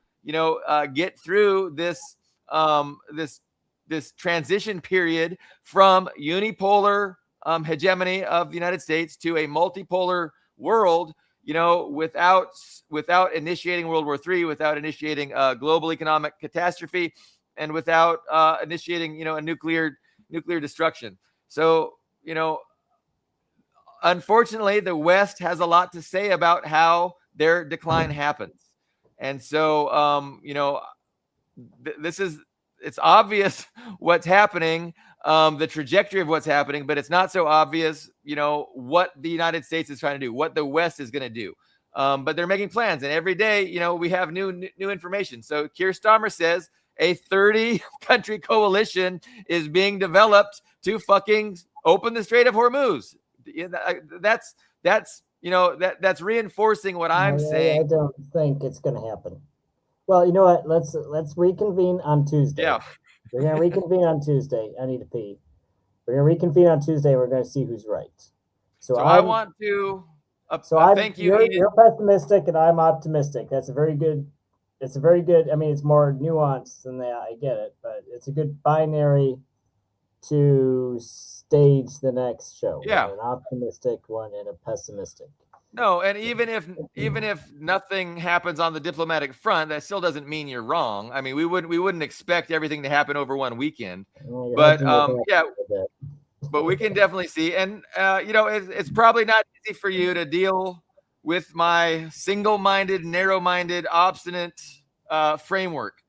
get through this transition period from unipolar hegemony of the United States to a multipolar world, without initiating World War III, without initiating a global economic catastrophe, and without initiating, a nuclear destruction. So, unfortunately, the West has a lot to say about how their decline happens. And so, it's obvious what's happening, the trajectory of what's happening, but it's not so obvious, what the United States is trying to do, what the West is going to do. But they're making plans, and every day, we have new information. So Keir Starmer says a 30-country coalition is being developed to fucking open the Strait of Hormuz. That's reinforcing what I'm saying. I don't think it's going to happen. Well, you know what? Let's reconvene on Tuesday. Yeah. We're going to reconvene on Tuesday. I need to pee. We're going to reconvene on Tuesday. We're going to see who's right. So I want to thank you. You're pessimistic and I'm optimistic. It's very good. I mean, it's more nuanced than that. I get it, but it's a good binary to stage the next show. Yeah. An optimistic one and a pessimistic. No, and even if nothing happens on the diplomatic front, that still doesn't mean you're wrong. I mean, we wouldn't expect everything to happen over one weekend, but but we can definitely see. And it's probably not easy for you to deal with my single-minded, narrow-minded, obstinate framework,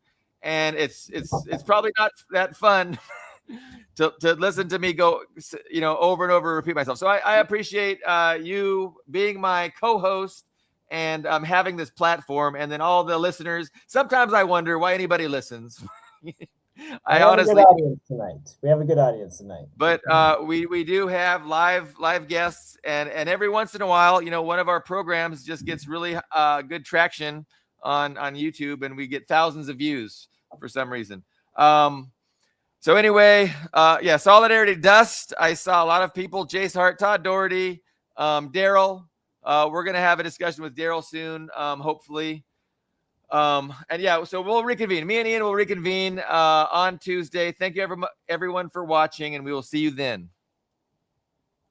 and it's probably not that fun to listen to me go, over and over, repeat myself. So I appreciate you being my co-host and having this platform, and then all the listeners. Sometimes I wonder why anybody listens. I honestly, we have a good audience tonight. But we do have live guests, and every once in a while, one of our programs just gets really good traction on YouTube, and we get thousands of views for some reason. So anyway, Solidarity Dust. I saw a lot of people. Jace Hart, Todd Doherty, Daryl. We're going to have a discussion with Daryl soon, hopefully. And yeah, so we'll reconvene. Me and Ian will reconvene on Tuesday. Thank you everyone for watching, and we will see you then.